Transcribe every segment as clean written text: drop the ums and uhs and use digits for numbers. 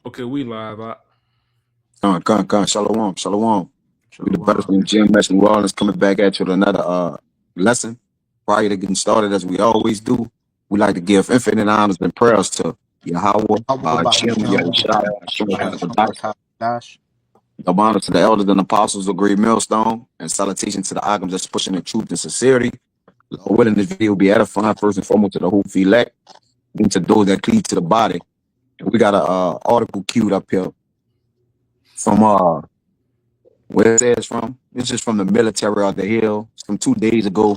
Okay, we live. Shalom, shalom. We the brothers Shalom. from GMS New Orleans coming back at you with another lesson. Prior to getting started, as we always do, we like to give infinite honors and prayers to Yahweh, Shem, Yahushua, Hashem, Dash. the honor to the elders and apostles of Great Millstone, and salutation to the Agams that's pushing the truth and sincerity. Lord willing, this video will be edifying first and foremost to the whole elect, and to those that cleave to the body. And we got a article queued up here from where it says from. It's just from the military of the hill. It's from 2 days ago.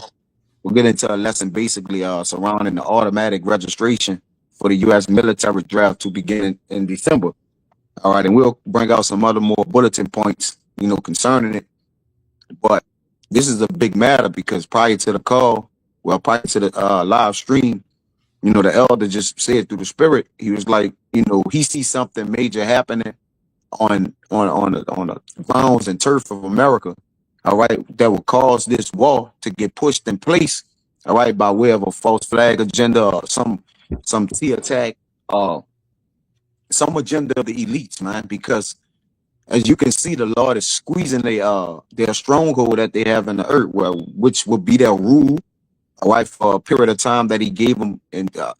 We'll get into a lesson basically surrounding the automatic registration for the U.S. military draft to begin in December. All right, and we'll bring out some other more bulletin points, concerning it. But this is a big matter because prior to the call, prior to the live stream, the elder just said through the spirit, he was like, he sees something major happening on the grounds and turf of America, all right, that will cause this war to get pushed in place, all right, by way of a false flag agenda or some T attack, some agenda of the elites, man. Because as you can see, the Lord is squeezing their stronghold that they have in the earth, which will be their rule, all right, for a period of time that He gave them,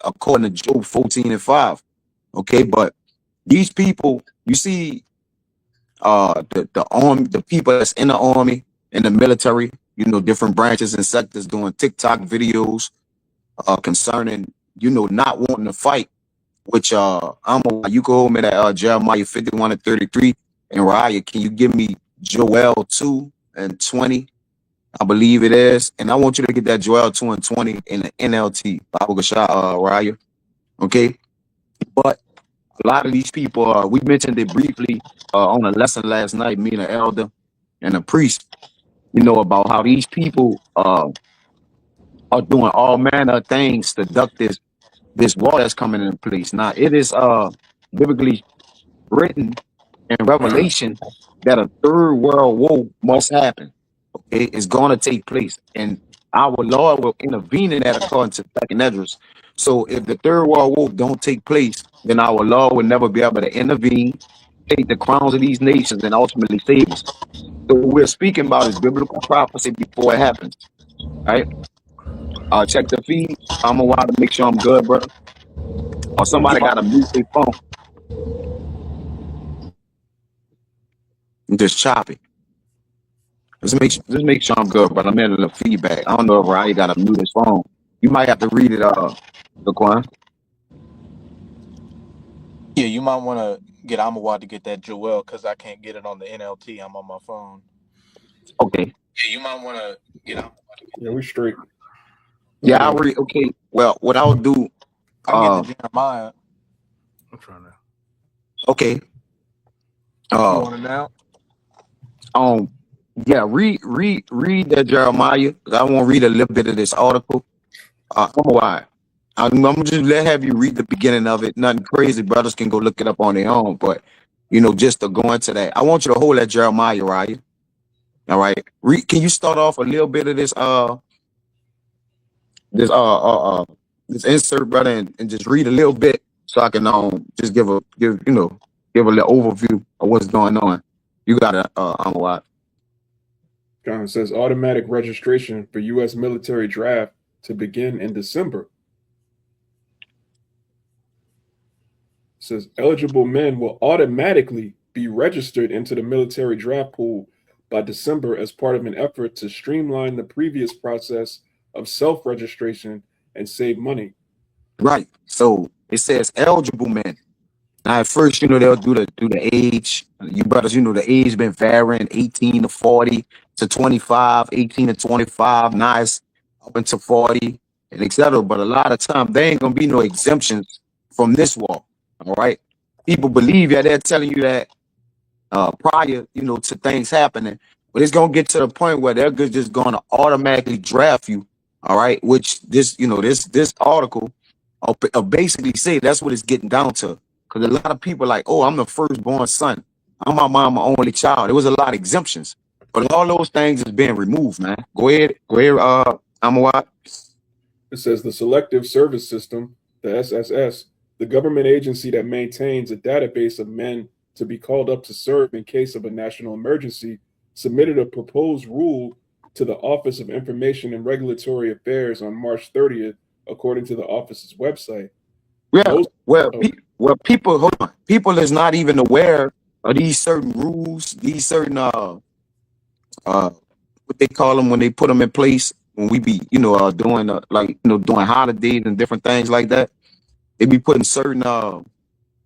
according to Job 14:5. Okay, but these people, you see, the army, the people that's in the army, in the military, different branches and sectors doing TikTok videos concerning, not wanting to fight, which you can hold me that Jeremiah 51:33, and Raya, can you give me Joel 2:20? I believe it is, and I want you to get that Joel 2:20 in the NLT Bible Gashah, Raya. Okay, but a lot of these people, we mentioned it briefly on a lesson last night, me and an elder and a priest, about how these people are doing all manner of things to duck this war that's coming into place. Now, it is biblically written in Revelation that a third world war must happen. Okay, it's going to take place, and our Lord will intervene in that according to Second Esdras. So, if the third world war don't take place, then our Lord will never be able to intervene, take the crowns of these nations, and ultimately save us. So, what we're speaking about is biblical prophecy before it happens. Right? Check the feed. I'm gonna want to make sure I'm good, brother. Or somebody got to mute their phone. I'm just choppy. Just make sure I'm good, but I'm in the feedback. I don't know if I got to mute his phone. You might have to read it, Laquan. Yeah, you might want to get Amawad to get that Joel because I can't get it on the NLT. I'm on my phone. Okay. Yeah, you might want to get Amawad to get Yeah, we straight. Yeah, I'll read. Okay. Well, what I'll do. I get the Jeremiah. I'm trying to. Okay. You want it now? Yeah, read that Jeremiah. I want to read a little bit of this article. I'm gonna just have you read the beginning of it. Nothing crazy. Brothers can go look it up on their own, but just to go into that, I want you to hold that Jeremiah, right? All right. Can you start off a little bit of this insert, brother, and just read a little bit so I can just give a little overview of what's going on. You got it, Amawad. John says automatic registration for U.S. military draft to begin in December. It says eligible men will automatically be registered into the military draft pool by December as part of an effort to streamline the previous process of self-registration and save money. Right. So it says eligible men. Now at first, they'll do the age. You brothers, the age been varying 18 to 40 to 25, 18 to 25, nice up into 40, and etc. But a lot of time there ain't gonna be no exemptions from this war. All right. People believe that they're telling you that prior, to things happening, but it's gonna get to the point where they're just gonna automatically draft you. All right, which this article basically say that's what it's getting down to. Because a lot of people like, oh, I'm the firstborn son. I'm my mama only child. There was a lot of exemptions, but all those things is being removed, man. Go ahead, Amawad. It says the Selective Service System, the SSS, The government agency that maintains a database of men to be called up to serve in case of a national emergency submitted a proposed rule to the Office of Information and Regulatory Affairs on March 30th, according to the office's website. Yeah, Most well, oh, people, hold on, people is not even aware of these certain rules, these certain what they call them when they put them in place when we be doing like doing holidays and different things like that. They be putting certain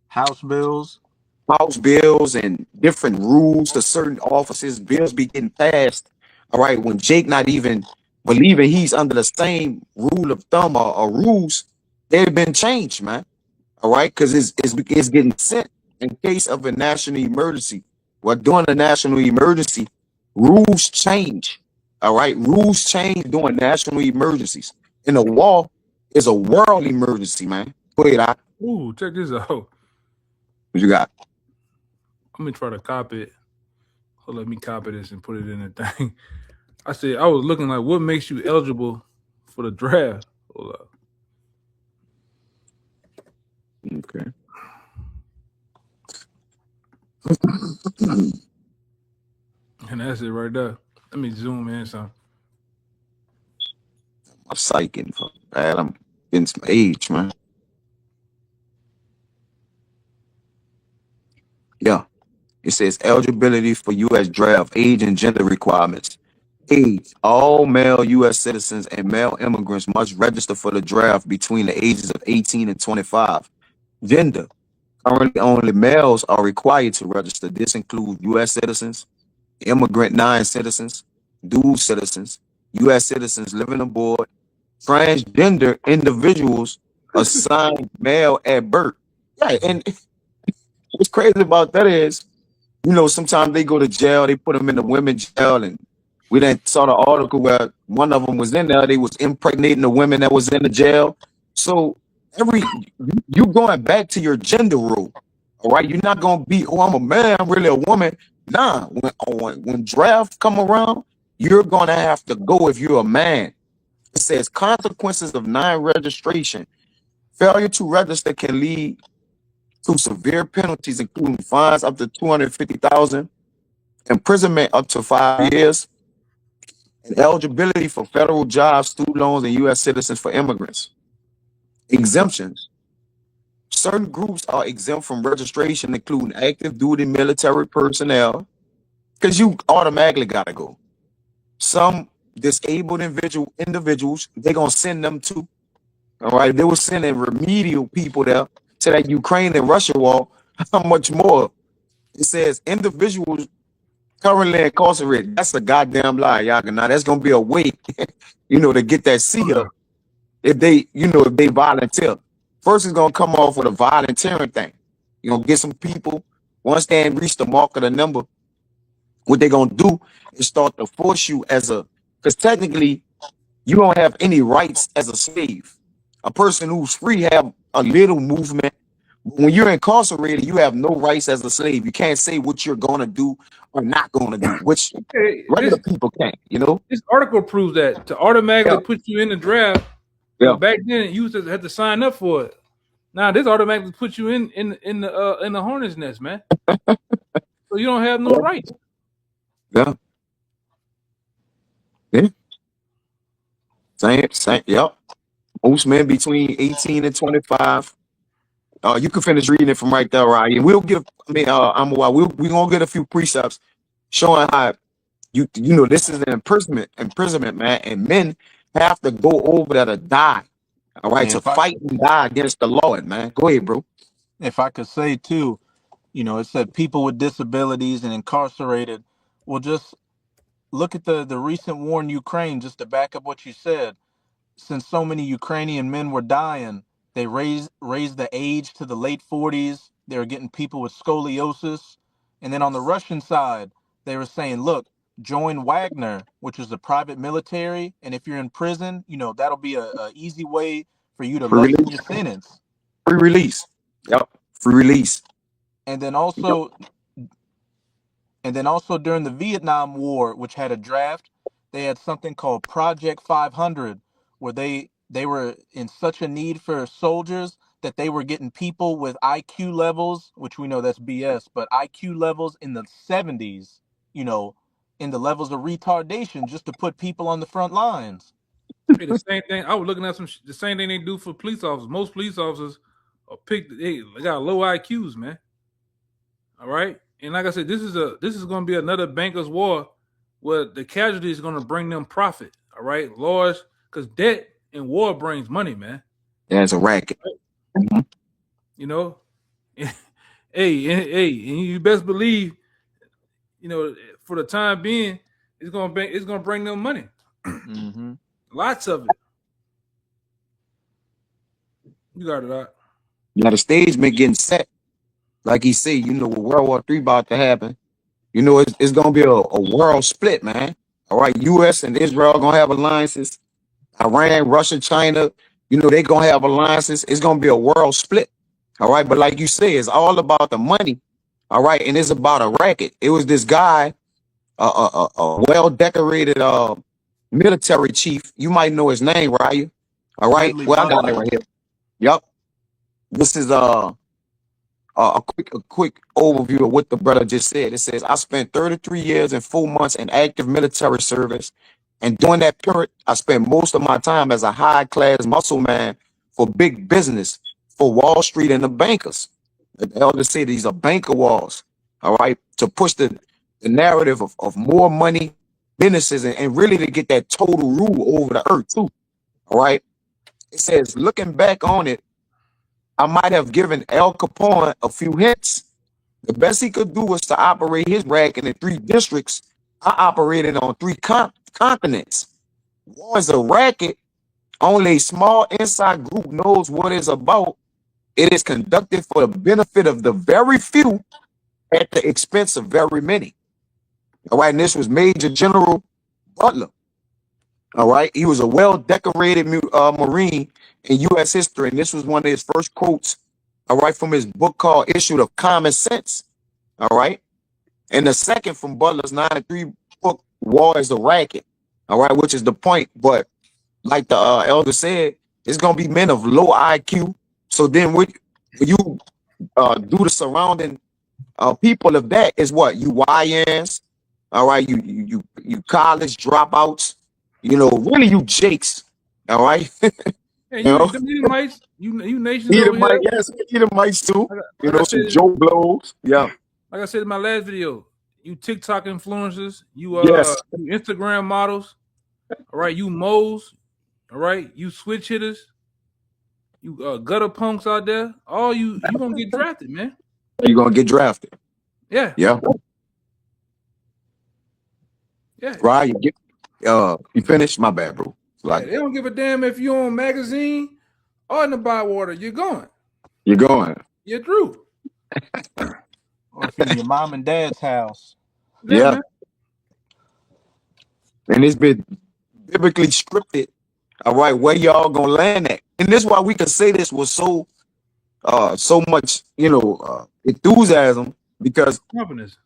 House bills. house bills and different rules to certain offices. Bills be getting passed. All right, when Jake not even believing he's under the same rule of thumb or rules, they've been changed, man. All right, because it's getting sent in case of a national emergency. Well, during a national emergency, rules change. All right, rules change during national emergencies. And a war is a world emergency, man. Go ahead, Ooh, check this out. what you got? I'm gonna try to copy it. So let me copy this and put it in the thing. I said I was looking like what makes you eligible for the draft. Hold up. Okay. And that's it right there. Let me zoom in some. I'm psyching, bad. I'm getting some age, man. Yeah. It says eligibility for U.S. draft, age and gender requirements. Age. All male U.S. citizens and male immigrants must register for the draft between the ages of 18 and 25. Gender. Currently, only males are required to register. This includes U.S. citizens, immigrant non-citizens, dual citizens, U.S. citizens living abroad, transgender individuals assigned male at birth. Yeah, and what's crazy about that is, sometimes they go to jail, they put them in the women's jail, and we then saw the article where one of them was in there, they was impregnating the women that was in the jail. So you going back to your gender role, all right? You're not gonna be, oh, I'm a man, I'm really a woman. Nah, when draft come around, you're gonna have to go if you're a man. It says consequences of non-registration. Failure to register can lead to severe penalties, including fines up to 250,000, imprisonment up to 5 years, and eligibility for federal jobs, student loans, and U.S. citizens for immigrants. Exemptions. Certain groups are exempt from registration, including active duty military personnel, because you automatically got to go. Some disabled individuals, they're going to send them to. All right. They were sending remedial people there to that Ukraine and Russia war. How much more? It says individuals currently incarcerated. That's a goddamn lie, y'all. Now that's gonna be a way, to get that seal if they volunteer. First, it's gonna come off with a volunteering thing. You're gonna get some people. Once they reach the mark of the number, what they're gonna do is start to force you because technically you don't have any rights as a slave. A person who's free have a little movement. When you're incarcerated, you have no rights as a slave. You can't say what you're gonna do or not gonna do, which Okay, regular people can't. this article proves that to automatically Yeah, put you in the draft. yeah, Back then you had to sign up for it. Now this automatically puts you in the hornet's nest, man. So you don't have no rights. yeah, yeah. Same, yep. Most men between 18 and 25. You can finish reading it from right there, right? And we'll give. I mean, we're gonna get a few precepts showing how this is an imprisonment, man, and men have to go over there to die. All right, And to fight and die against the Lord, man. Go ahead, bro. if I could say too, it said people with disabilities and incarcerated. Well, just look at the recent war in Ukraine, just to back up what you said. Since so many Ukrainian men were dying, they raised the age to the late 40s. They were getting people with scoliosis. And then on the Russian side, they were saying, look, join Wagner, which is a private military. And if you're in prison, that'll be a easy way for you to Free lessen your release. sentence. Free release. Yep. Free release. And then Yep. also during the Vietnam War, which had a draft, they had something called Project 500, where they were in such a need for soldiers that they were getting people with IQ levels, which we know that's BS, but IQ levels in the 70s, you know, in the levels of retardation just to put people on the front lines. Hey, the same thing. I was looking at the same thing they do for police officers. Most police officers are picked. They got low IQs, man. All right, and like I said, this is going to be another bankers' war, where the casualty is going to bring them profit. All right, laws, because debt and war brings money, man. That's a racket. Mhm. You know, hey, and you best believe, for the time being, it's gonna bring them money. Mm-hmm. Lots of it. You got it out. Now the stage been getting set. Like he said, you know, with World War III about to happen, you know, it's gonna be a world split, man. All right, US and Israel gonna have alliances. Iran, Russia, China, you know, they gonna have alliances. It's gonna be a world split. All right, but like you say, it's all about the money. All right, and it's about a racket. It was this guy, a well decorated military chief. You might know his name, right? All right. Ridley Well, I got it Butler. right here. Yep. This is a quick overview of what the brother just said. It says, I spent 33 years and 4 months in active military service. And during that period, I spent most of my time as a high class muscle man for big business, for Wall Street and the bankers. The elder said these are banker walls, all right, to push the narrative of more money, businesses, and really to get that total rule over the earth, too. All right. It says, looking back on it, I might have given Al Capone a few hints. The best he could do was to operate his racket in 3 districts. I operated on 3 continents. War is a racket. Only a small inside group knows what it's about. It is conducted for the benefit of the very few at the expense of very many. All right, and this was Major General Butler. All right, he was a well-decorated Marine in U.S. history, and this was one of his first quotes, all right, from his book called Issue of Common Sense, all right? And the second from Butler's 93 book, War is a Racket, all right, which is the point. But like the elder said, it's going to be men of low IQ. So then when you do the surrounding people of that is what? You YNs, all right, you college dropouts, you know, really you Jakes, all right? Hey, You know, them Edomites, you nations need a over here. mic, yes, need a mics too. Like, You like I know, some said, Joe blows. Yeah. like I said in my last video, you TikTok influencers, you Yes. you Instagram models, all right, you moles, all right, you switch hitters, you gutter punks out there, all you gonna get drafted, man. You're gonna get drafted. Yeah, Yeah. yeah. Right. You get you finished? My bad, bro. Yeah, Like they don't give a damn if you're on magazine or in the Bywater. You're going. you're going. You're through. Or if you're in your mom and dad's house. Yeah, Yeah. man. And it's been biblically scripted. All right, where y'all gonna land at? And this is why we can say this with so much, you know, enthusiasm, because Confidence.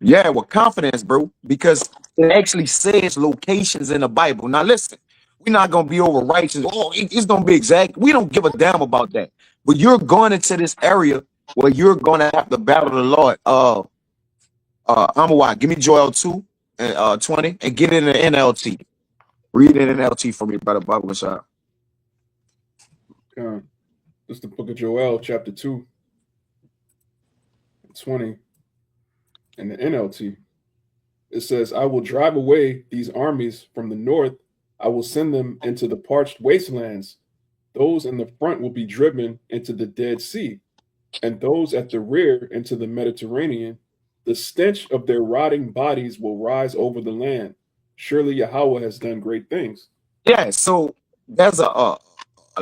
yeah, with confidence, bro, because it actually says locations in the Bible. Now listen, we're not gonna be over righteous. Oh, it's gonna be exact. We don't give a damn about that. But you're going into this area where you're gonna have to battle the Lord. I'm a why. Give me Joel 2 and 20 and get it in the NLT. Read it in NLT for me, brother Bible shop. This is the book of Joel, chapter 2, 20, in the NLT. It says, I will drive away these armies from the north. I will send them into the parched wastelands. Those in the front will be driven into the Dead Sea, and those at the rear into the Mediterranean. The stench of their rotting bodies will rise over the land. Surely Yahweh has done great things. Yeah, so there's a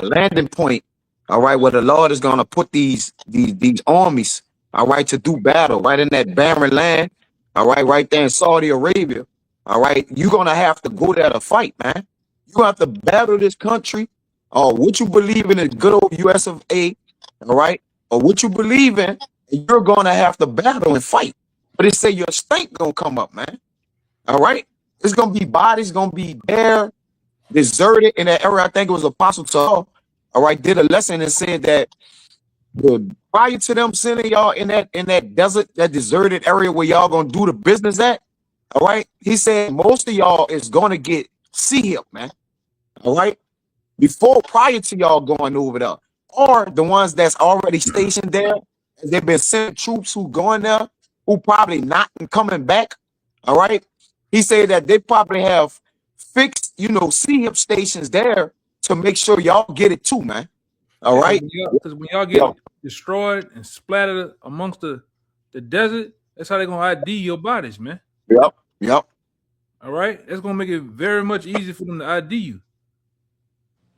landing point, all right, where the Lord is gonna put these armies, all right, to do battle right in that barren land, all right there in Saudi Arabia. All right, you're gonna have to go there to fight, man. You have to battle this country, or what you believe in is good old US of A, all right, or what you believe in, and you're gonna have to battle and fight. But it say your stink gonna come up, man. All right, it's gonna be bodies gonna be there deserted in that area. I think it was Apostle Saul. all right, did a lesson and said that prior to them sending y'all in that desert, that deserted area where y'all gonna do the business at, all right, he said most of y'all is gonna get sea hip, man. All right, prior to y'all going over there, or the ones that's already stationed there, they've been sent troops who going there, who probably not coming back. All right, he said that they probably have fixed, sea hip stations there to make sure y'all get it too, man. All Yeah, right, because when y'all get yo, destroyed and splattered amongst the desert, that's how they're gonna ID your bodies, man. yep, yep. All right, that's gonna make it very much easier for them to ID you.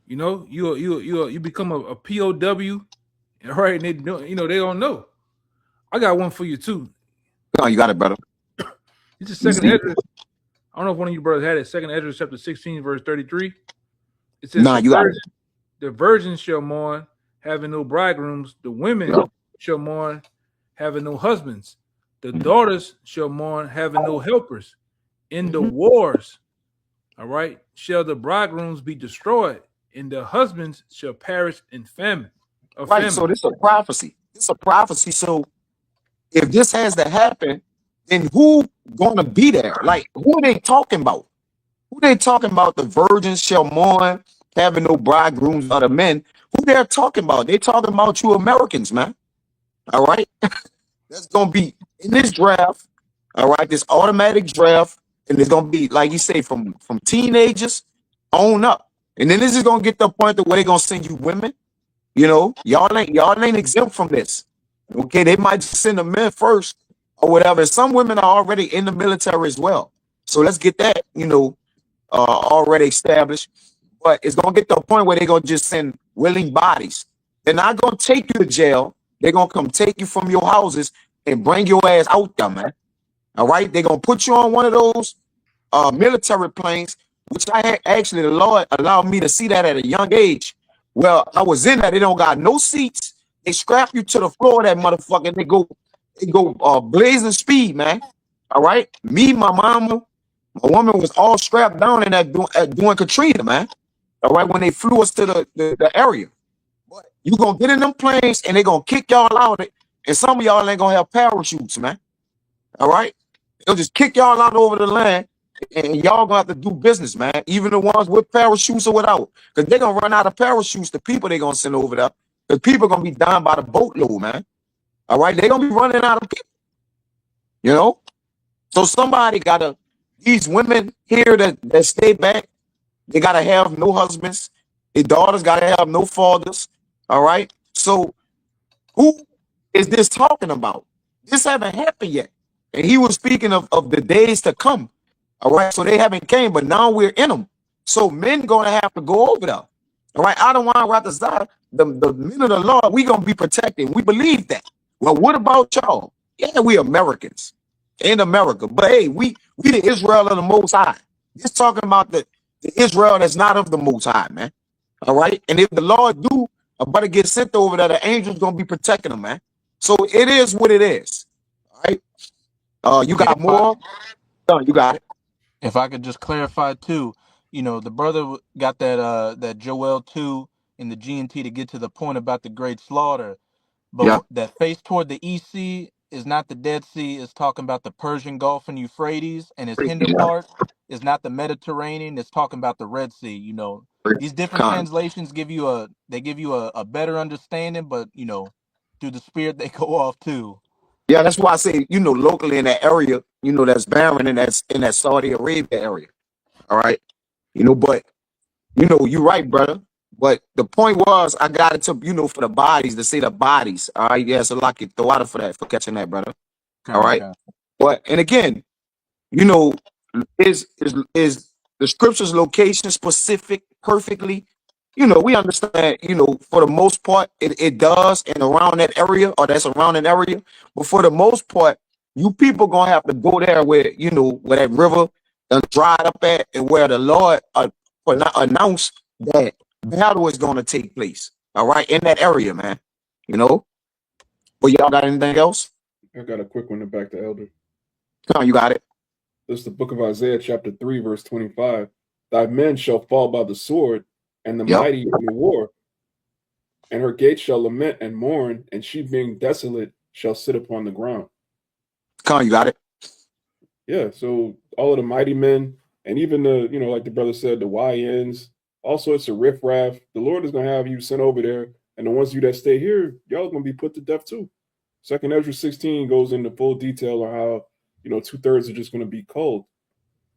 You know, you become a POW, all right? And they don't, they don't know. I got one for you too. No, you got it, brother. It's the You second see, Ezra. I don't know if one of you brothers had it. Second Ezra chapter 16, verse 33. It says, nah, you got it. The virgins shall mourn, having no bridegrooms. The women Yep. shall mourn, having no husbands. The daughters shall mourn, having no helpers. In the Mhm. wars, all right, shall the bridegrooms be destroyed, and the husbands shall perish in famine. Of Right. So famine. this is a prophecy. It's a prophecy. So if this has to happen, then who gonna be there? Like, who are they talking about? Who they talking about? The virgins shall mourn, having no bridegrooms or the men. Who they're talking about? They talking about you Americans, man. All right. That's gonna be in this draft. All right, this automatic draft, and it's gonna be like you say, from teenagers on up. And then this is gonna get to the point that where they're gonna send you women. Y'all ain't exempt from this. Okay, they might send the men first or whatever. Some women are already in the military as well. So let's get that, already established. But it's gonna get to a point where they're gonna just send willing bodies. They're not gonna take you to jail. They're gonna come take you from your houses and bring your ass out there, man. All right, they're gonna put you on one of those military planes, which I had actually the Lord allowed me to see that at a young age. Well, I was in that. They don't got no seats. They strap you to the floor of that motherfucker. And they go blazing speed, man. All right. Me, my mama, my woman was all strapped down in that doing Katrina, man. All right, when they flew us to the area. But you gonna get in them planes and they gonna kick y'all out. And some of y'all ain't gonna have parachutes, man. All right. They'll just kick y'all out over the land and y'all gonna have to do business, man. Even the ones with parachutes or without. Because they're gonna run out of parachutes, the people they're gonna send over there. Because people are gonna be dying by the boatload, man. All right, they're gonna be running out of people, you know. So somebody gotta these women here that stay back, they gotta have no husbands, their daughters gotta have no fathers. All right. So who is this talking about? This haven't happened yet. And he was speaking of the days to come. All right. So they haven't came, but now we're in them. So men gonna have to go over there. All right. I don't want to rather side. The men of the Lord, we gonna be protected. We believe that. Well, what about y'all? Yeah, we Americans in America. But hey, we the Israel of the Most High. It's talking about the Israel that's not of the Most High, man. All right. And if the Lord do about to get sent over there, the angels gonna be protecting them, man. So it is what it is. All right. You Yeah, got more? You got it. if I could just clarify too, the brother got that Joel 2 in the G&T to get to the point about the great slaughter, but Yeah. that face toward the EC is not the Dead Sea. It's talking about the Persian Gulf and Euphrates, and its hinder Yeah. part is not the Mediterranean. It's talking about the Red Sea. These different Con. translations give you a better understanding, but through the spirit they go off too. Yeah, that's why I say, locally in that area, that's barren and that's in that Saudi Arabia area. All right. But you're right, brother. But the point was, I got it to, for the bodies, to say the bodies. All right. Yeah, so like throw out for that, for catching that, brother. All right. Con. But, and again, you know, is the scriptures location specific perfectly? We understand, for the most part, it does and around that area or that's around an area. But for the most part, you people gonna have to go there where, where that river done dried up at and where the Lord announced that battle is gonna take place. All right, in that area, man. You know, but y'all got anything else? I got a quick one to back the elder. Come on, you got it. This is the book of Isaiah, chapter 3, verse 25. Thy men shall fall by the sword, and the Yep. mighty in the war. And her gates shall lament and mourn, and she being desolate shall sit upon the ground. Come on, you got it. Yeah, so all of the mighty men, and even the, like the brother said, the YNs, all sorts of riffraff, the Lord is gonna have you sent over there, and the ones of you that stay here, y'all gonna be put to death too. Second Ezra 16 goes into full detail on how, 2/3 are just gonna be cold.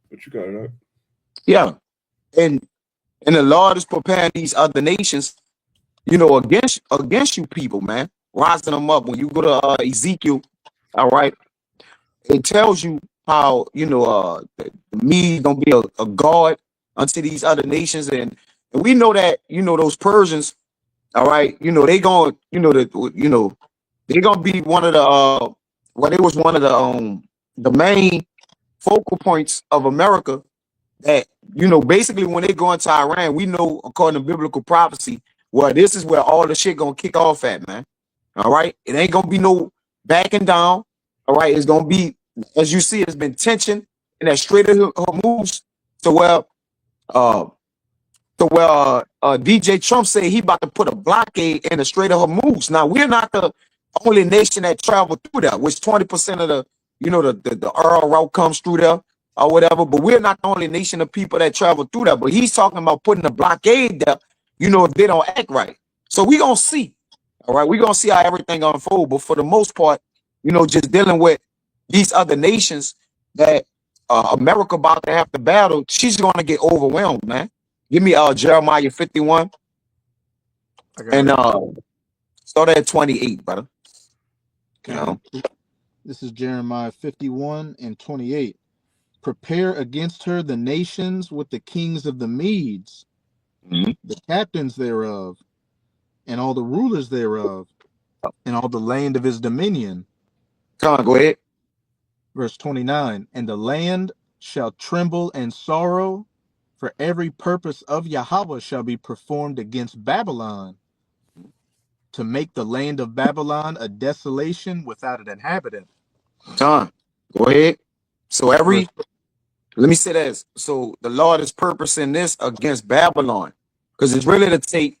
But you got it up. Yeah. And the Lord is preparing these other nations, against you people, man, rising them up. When you go to Ezekiel, all right, it tells you how the Mede gonna be a guard unto these other nations, and we know that those Persians, all right, they going they gonna be one of the well, it was one of the main focal points of America. That basically when they go into Iran, we know according to biblical prophecy, well, this is where all the shit gonna kick off at, man. All right, it ain't gonna be no backing down. All right, it's gonna be, as you see, it's been tension in that Strait of Hormuz. So uh, DJ Trump said he about to put a blockade in the Strait of Hormuz. Now we're not the only nation that traveled through there, which 20% of the oil route comes through there or whatever. But we're not the only nation of people that travel through there. But he's talking about putting a blockade there, if they don't act right. So we gonna see. All right, we're gonna see how everything unfold. But for the most part, just dealing with these other nations that America about to have to battle, she's gonna get overwhelmed, man. Give me Jeremiah 51 and start at 28, brother. Okay. This is Jeremiah 51 and 28. Prepare against her the nations with the kings of the Medes, the captains thereof, and all the rulers thereof, and all the land of his dominion. Come on, go ahead. Verse 29. And the land shall tremble and sorrow, for every purpose of Yahweh shall be performed against Babylon, to make the land of Babylon a desolation without an inhabitant. Tom, go ahead. So let me say this. So the Lord is purposing this against Babylon, because it's really to take,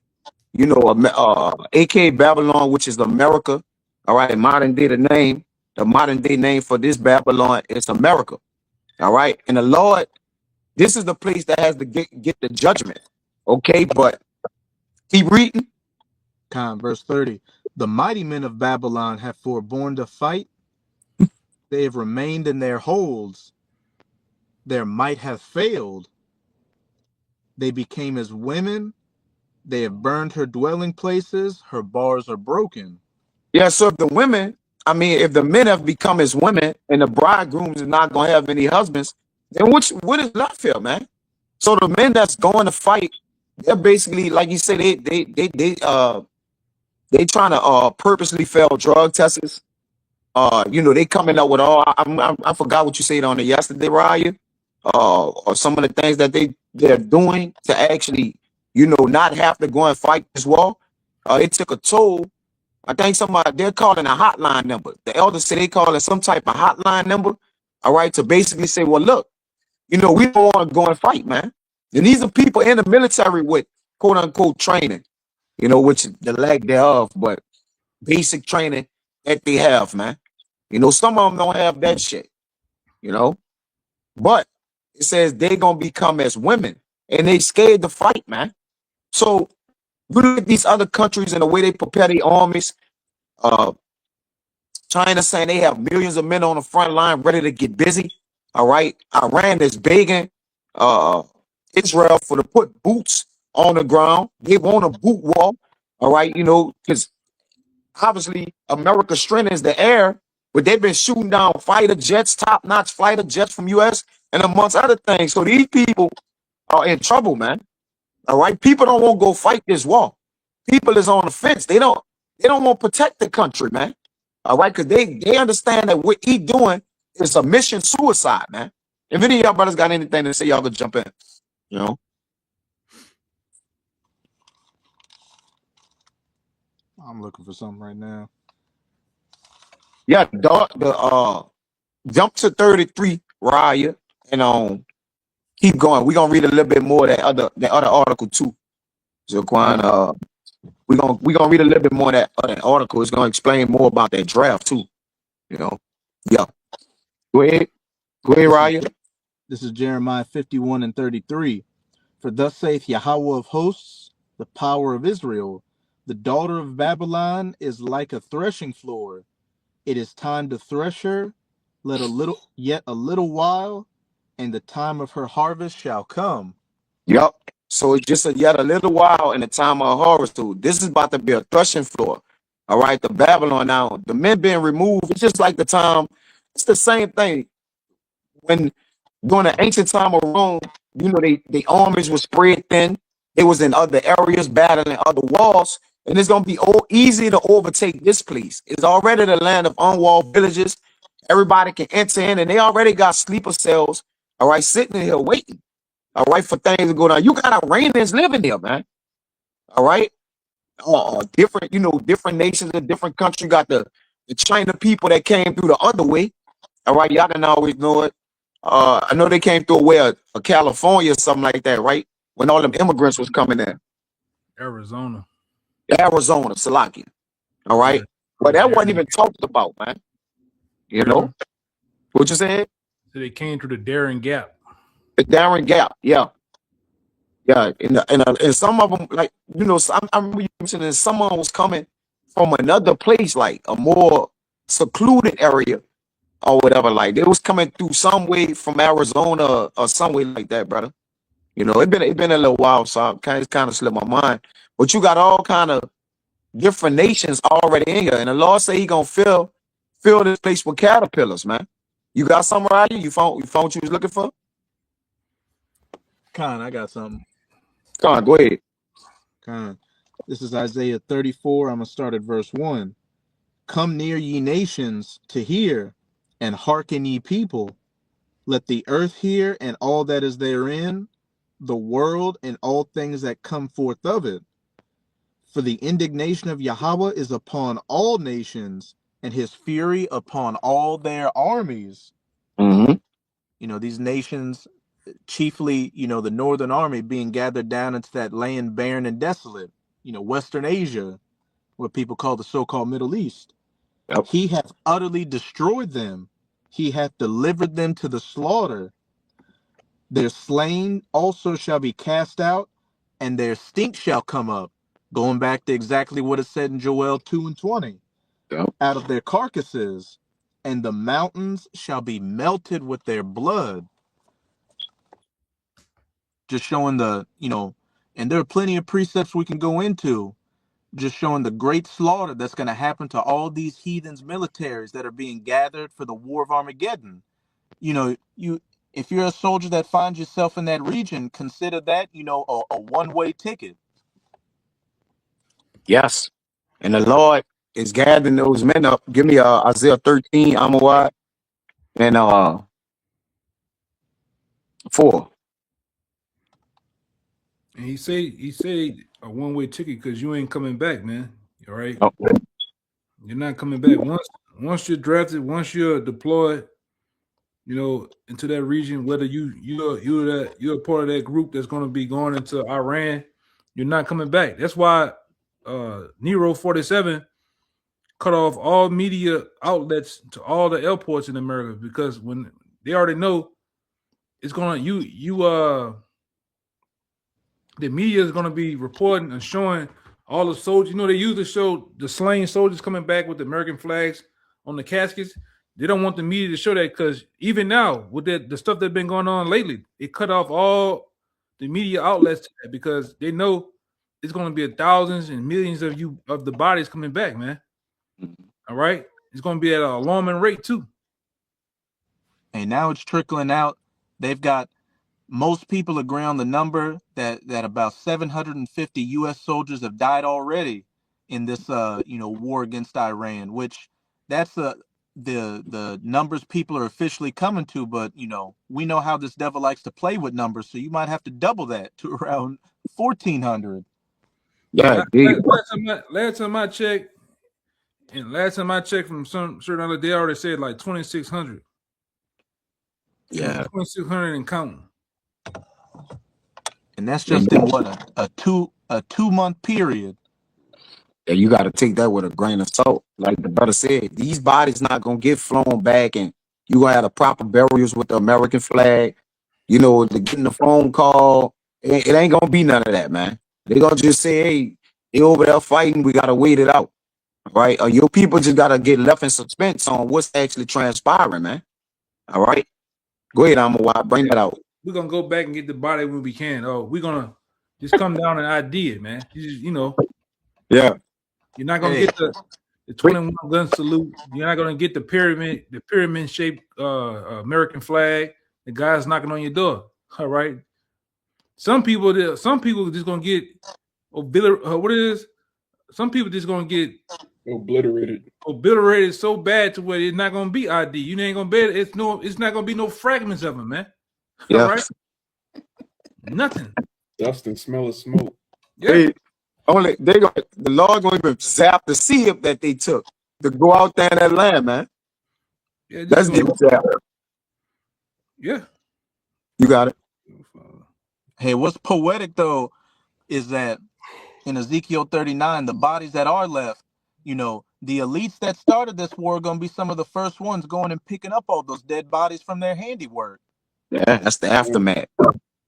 aka Babylon, which is America. All right, the modern day name for this Babylon is America. All right, and the Lord, this is the place that has to get the judgment. Okay, but keep reading. Verse 30. The mighty men of Babylon have forborne to fight. They have remained in their holds. Their might hath failed. They became as women. They have burned her dwelling places. Her bars are broken. Yeah, so if the men have become as women and the bridegrooms is not going to have any husbands, then what is left here, man? So the men that's going to fight, they're basically, like you said, they trying to purposely fail drug tests. They coming up with all, I forgot what you said on it yesterday, Raya, or some of the things that they're doing to actually, not have to go and fight this war. It took a toll. I think they're calling a hotline number. The elders say they call it some type of hotline number. All right, to basically say, well, look, we don't want to go and fight, man. And these are people in the military with quote unquote training, which is the lack thereof, but basic training that they have, man. Some of them don't have that shit, but it says they're gonna become as women and they scared to fight, man. So you look at these other countries and the way they prepare their armies. China saying they have millions of men on the front line ready to get busy. All right. Iran is begging Israel for to put boots on the ground. They want a boot wall. All right, because obviously America's strength is the air, but they've been shooting down fighter jets, top-notch fighter jets from US and amongst other things. So these people are in trouble, man. All right. People don't want to go fight this war. People is on the fence. They don't want to protect the country, man. All right, because they understand that what he doing is a mission suicide, man. If any of y'all brothers got anything to say, y'all could jump in. I'm looking for something right now. Yeah, jump to 33, Raya, and keep going. We're gonna read a little bit more of that other article too. So We're gonna read a little bit more of that article. It's gonna explain more about that draft too. You know. Yeah. Go ahead. Go ahead, This is Raya. this is Jeremiah 51 and 33. For thus saith Yahweh of hosts, the power of Israel, the daughter of Babylon is like a threshing floor. It is time to thresh her, yet a little while, and the time of her harvest shall come. Yep. So it's just yet a little while in the time of harvest too. This is about to be a threshing floor. All right, the Babylon now, the men being removed. It's just like the time. It's the same thing when during the ancient time of Rome. You know, the armies were spread thin. It was in other areas battling other walls, and it's gonna be easy to overtake this place. It's already the land of unwalled villages. Everybody can enter in, and they already got sleeper cells. All right, sitting here waiting. All right, for things to go down. You got Iranians living there, man. All right, different, different nations and different countries. You got the China people that came through the other way. All right, y'all didn't always know it. I know they came through a way of California or something like that, right? When all them immigrants was coming in, Arizona. Arizona, Salakia. All Yeah. right, but The that wasn't Darien. even talked about, man. You know Mhm. what you said? So they came through the Darien Gap. The Darren Gap, yeah. Yeah, and some of them, like I remember you mentioning some of them was coming from another place, like a more secluded area or whatever. Like they was coming through some way from Arizona or some way like that, brother. It been a little while, so it's kind of slipped my mind. But you got all kind of different nations already in here, and the Lord say He gonna fill this place with caterpillars, man. You got something right here? You found what you was looking for? Khan, I got something. Come on, go ahead. Khan. This is Isaiah 34. I'm going to start at verse 1. Come near, ye nations, to hear, and hearken, ye people. Let the earth hear, and all that is therein, the world, and all things that come forth of it. For the indignation of Yahweh is upon all nations, and his fury upon all their armies. Mm-hmm. These nations, chiefly, the northern army being gathered down into that land barren and desolate, Western Asia, what people call the so-called Middle East. Yep. He hath utterly destroyed them. He hath delivered them to the slaughter. Their slain also shall be cast out, and their stink shall come up. Going back to exactly what it said in Joel 2 and 20. Yep. Out of their carcasses, and the mountains shall be melted with their blood. Just showing and there are plenty of precepts we can go into, just showing the great slaughter that's going to happen to all these heathens militaries that are being gathered for the war of Armageddon. You if you're a soldier that finds yourself in that region, consider that, a one-way ticket. Yes. And the Lord is gathering those men up. Give me Isaiah 13, Amawad, and 4. And he said a one-way ticket because you ain't coming back, man. All right. Okay. You're not coming back. Once you're drafted, once you're deployed, into that region, whether you're a part of that group that's going to be going into Iran, you're not coming back. That's why Nero 47 cut off all media outlets to all the airports in America because when they already know it's gonna the media is gonna be reporting and showing all the soldiers. They usually show the slain soldiers coming back with the American flags on the caskets. They don't want the media to show that because even now, with the stuff that's been going on lately, it cut off all the media outlets to that because they know it's going to be thousands and millions of the bodies coming back, man. All right, it's going to be at an alarming rate too. And now it's trickling out. They've got Most people agree on the number that about 750 U.S. soldiers have died already in this war against Iran, which that's the numbers people are officially coming to. But we know how this devil likes to play with numbers, so you might have to double that to around 1,400. Yeah, indeed. Last time I checked from some certain other, they already said like 2,600. Yeah. 2,600 and counting. And that's And just in what a 2 month period. Yeah, you got to take that with a grain of salt. Like the brother said, these bodies not gonna get flown back, and you gonna have the proper burials with the American flag. You know, to getting the phone call, it ain't gonna be none of that, man. They gonna just say, "Hey, they over there fighting. We gotta wait it out, right?" Or your people just gotta get left in suspense on what's actually transpiring, man. All right, go ahead, bring that out. We're gonna go back and get the body when we can. Oh, we're gonna just come down and ID it, man. You know, Yeah, you're not gonna Hey, get the 21 gun salute. You're not gonna get the pyramid shaped American flag. The guy's knocking on your door. All right. Some people just gonna get what it is. Some people just gonna get obliterated so bad to where it's not gonna be ID. You ain't gonna be. It's not gonna be no fragments of them, man. All yeah. right. Nothing. Dust and smell of smoke. Yeah. The Lord gonna even zap the seed that they took to go out there in that land, man. Yeah. That's getting zapped. Yeah. You got it. hey, what's poetic though is that in Ezekiel 39, the bodies that are left, you know, the elites that started this war are gonna be some of the first ones going and picking up all those dead bodies from their handiwork. Yeah, that's the aftermath.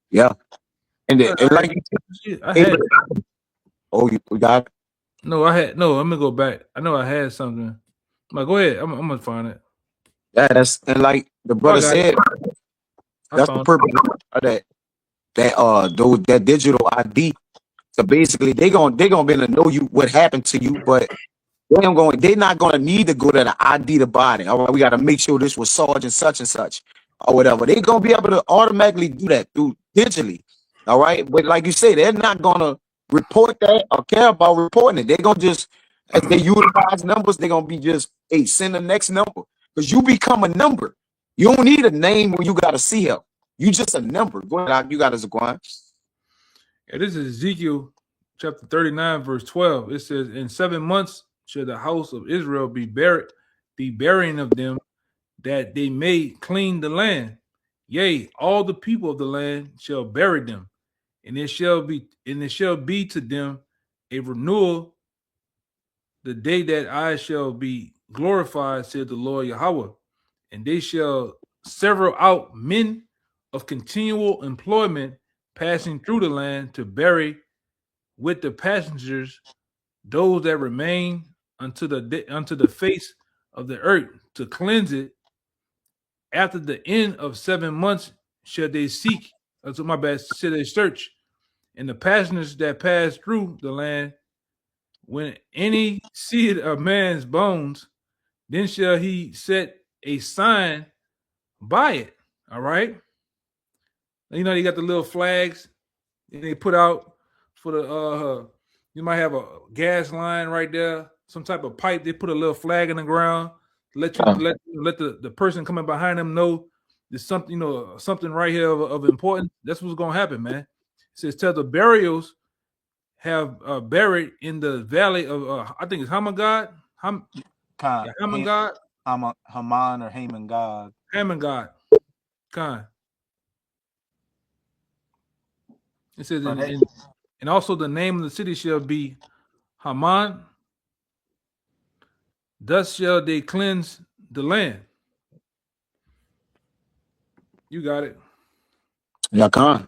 Yeah, and like I had. you got it. No, I had. No, I'm gonna go back. I know I had something. Go ahead. I'm gonna find it. Yeah, and like the brother said, that's the purpose of that digital ID. So basically, they're gonna be able to know you what happened to you, but they're not gonna need to go to the ID the body. All right, we got to make sure this was Sergeant such and such or whatever. They're gonna be able to automatically do that through digitally. All right, but like you say, they're not gonna report that or care about reporting it. They're gonna just, as they utilize numbers, they're gonna be just, hey, send the next number, because you become a number. You don't need a name when you got a CL. You just a number. Go ahead, you got a Zaquan. Yeah, this is Ezekiel chapter 39, verse 12. It says, "In 7 months shall the house of Israel be burying of them, that they may clean the land. Yea, all the people of the land shall bury them, and it shall be to them a renewal the day that I shall be glorified, said the Lord Yahweh. And they shall sever out men of continual employment passing through the land to bury with the passengers those that remain unto the face of the earth, to cleanse it. After the end of 7 months shall they seek, shall they search, and the passengers that pass through the land, when any see a man's bones, then shall he set a sign by it. All right. You know, you got the little flags and they put out for the you might have a gas line right there, some type of pipe. They put a little flag in the ground, let the person coming behind them know there's something, something right here of importance. That's what's gonna happen, man. It says, tell the burials have buried in the valley of I think it's Hamagad. Hamagad. Haman or Haman God. Hamagad. Khan. It says, and also the name of the city shall be Haman. Thus shall they cleanse the land. You got it. Yeah, Khan.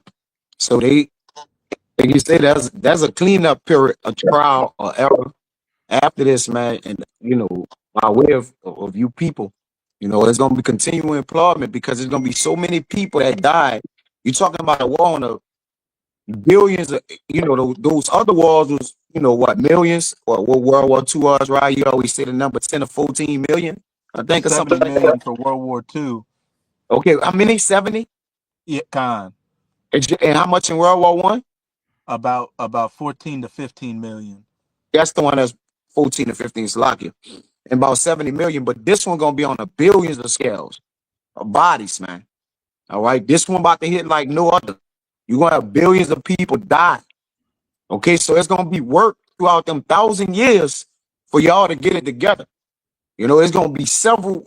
So like you say, there's a cleanup period, a trial or error after this, man. And by way of you people, it's gonna be continuing employment, because there's gonna be so many people that died. You're talking about a war on a billions of, those other wars was, what, millions, or what World War II was, right? You always say the number 10 or 14 million, I think, or 70 something like million that. for World War II. Okay, how many? 70? Yeah, Khan. And how much in World War One? About 14 to 15 million. That's the one that's 14 to 15, Slovakia. And about 70 million, but this one gonna be on the billions of scales of bodies, man. All right, this one about to hit like no other. You're gonna have billions of people die. Okay, so it's gonna be work throughout them 1,000 years for y'all to get it together. It's gonna be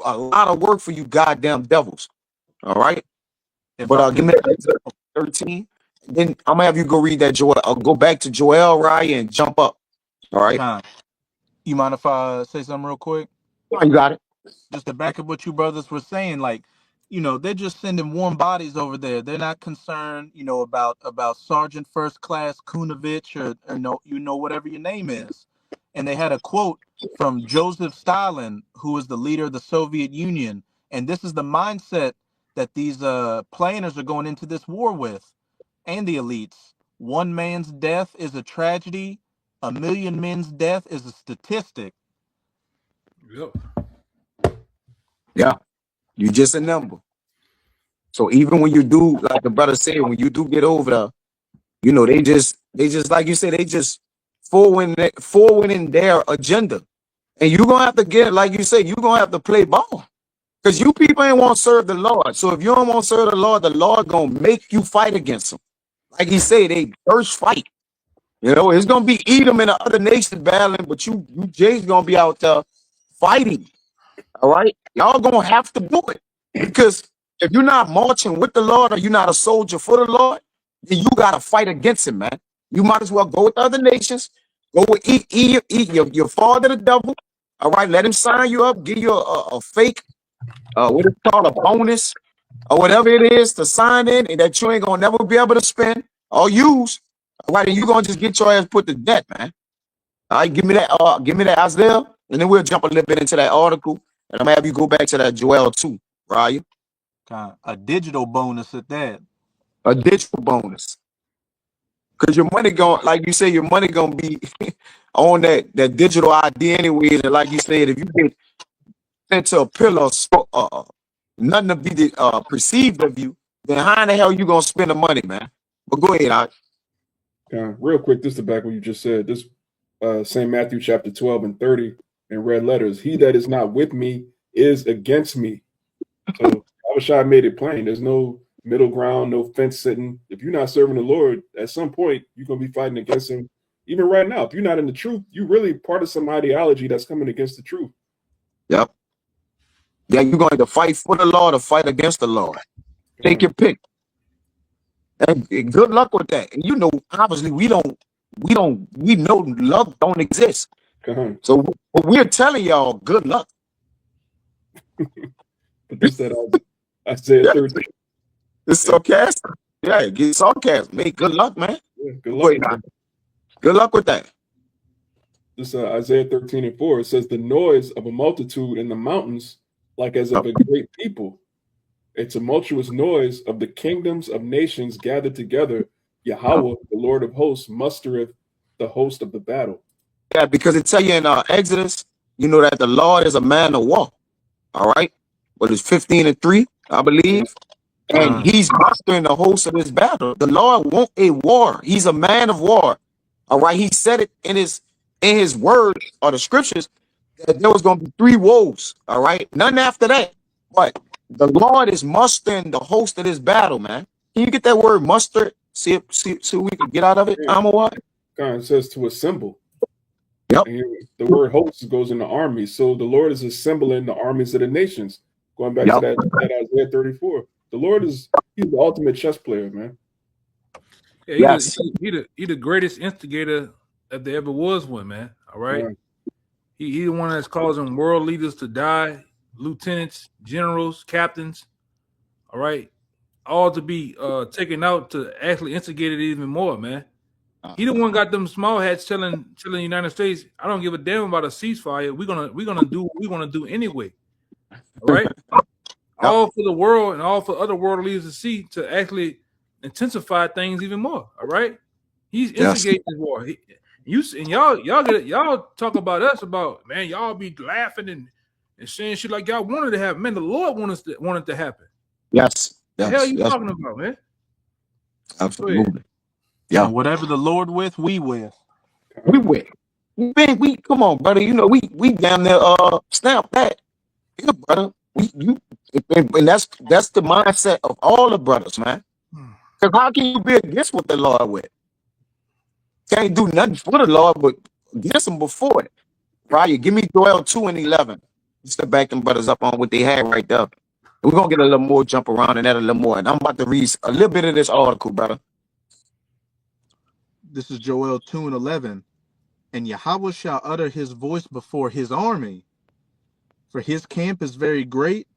a lot of work for you goddamn devils. All right. But give me 13. Then I'm gonna have you go read that Joel. I'll go back to Joel, right, and jump up. All right. Khan. You mind if I say something real quick? Oh, you got it. Just to back up what you brothers were saying, like, they're just sending warm bodies over there. They're not concerned, about Sergeant First Class Kunovich or no, whatever your name is. And they had a quote from Joseph Stalin, who was the leader of the Soviet Union. And this is the mindset that these planners are going into this war with, and the elites. One man's death is a tragedy. A million men's death is a statistic. Yep. Yeah, you just a number. So even when you do, like the brother said, when you do get over there, they just like you said, they just forwarding their agenda. And you're gonna have to get, like you said, you're gonna have to play ball. Because you people ain't want to serve the Lord. So if you don't want to serve the Lord gonna make you fight against him. Like he said, they first fight. It's gonna be Edom and the other nations battling, but you Jay's gonna be out there fighting. All right, y'all gonna have to do it, because if you're not marching with the Lord or you're not a soldier for the Lord, then you gotta fight against him, man. You might as well go with the other nations, go with eat your father, the devil. All right, let him sign you up, give you a fake, what is it called, a bonus or whatever it is to sign in, and that you ain't gonna never be able to spend or use. All right, and you gonna just get your ass put to death, man. All right, give me that Isaiah, and then we'll jump a little bit into that article. And I'm gonna have you go back to that Joel 2, Ryan. A digital bonus at that. A digital bonus. Because your money like you say, your money gonna be on that digital ID anyways. And like you said, if you get sent to a pillar, nothing to be perceived of you, then how in the hell you gonna spend the money, man? But go ahead, Art. Real quick, just to back what you just said. This St. Matthew chapter 12 and 30 in red letters. He that is not with me is against me. So Abishai made it plain. There's no middle ground, no fence sitting. If you're not serving the Lord, at some point you're gonna be fighting against him. Even right now, if you're not in the truth, you're really part of some ideology that's coming against the truth. Yep. Yeah, you're going to fight for the Lord or fight against the Lord. Take your pick. And good luck with that. And obviously we know love don't exist. So we're telling y'all good luck. But this that Isaiah 13. It's sarcastic. Yeah, get sarcasm. Hey, good luck, man. Yeah, good luck. Good luck with that. This Isaiah 13 and 4. It says, the noise of a multitude in the mountains, like as of a great people. A tumultuous noise of the kingdoms of nations gathered together. Yahweh, the Lord of hosts, mustereth the host of the battle. Yeah, because it tell you in Exodus, that the Lord is a man of war. All right. But it's 15 and 3, I believe. And he's mustering the host of this battle. The Lord wants a war. He's a man of war. All right. He said it in his word or the scriptures that there was going to be 3 woes. All right. None after that. But the Lord is mustering the host of this battle, man. Can you get that word muster? See what we can get out of it? It says to assemble. Yep. And the word host goes in the army. So the Lord is assembling the armies of the nations. Going back to that Isaiah 34. The Lord he's the ultimate chess player, man. Yeah, he the greatest instigator that there ever was one, man. All right. Yeah. He the one that's causing world leaders to die, lieutenants, generals, captains, all right, all to be taken out to actually instigate it even more, man. He the one got them small hats telling the United States, I don't give a damn about a ceasefire. We're gonna do what we're gonna do anyway. All right. All for the world and all for other world leaders to see to actually intensify things even more. All right. He's instigating this war. Y'all talk about us about, man, y'all be laughing and saying shit like y'all wanted to happen. Man, the Lord wanted to happen. Yes. The hell are you talking about, man? Absolutely. Yeah. And whatever the Lord with, we with. We with. We come on, brother. We damn near snap that. Yeah, brother. And that's the mindset of all the brothers, man. Because how can you be against what the Lord with? Can't do nothing for the Lord, but against him before it. Right? Give me Joel 2 and 11. Just to back them brothers up on what they had right there. We're going to get a little more jump around and that a little more. And I'm about to read a little bit of this article, brother. This is Joel 2 and 11. And Yahweh shall utter his voice before his army. For his camp is very great,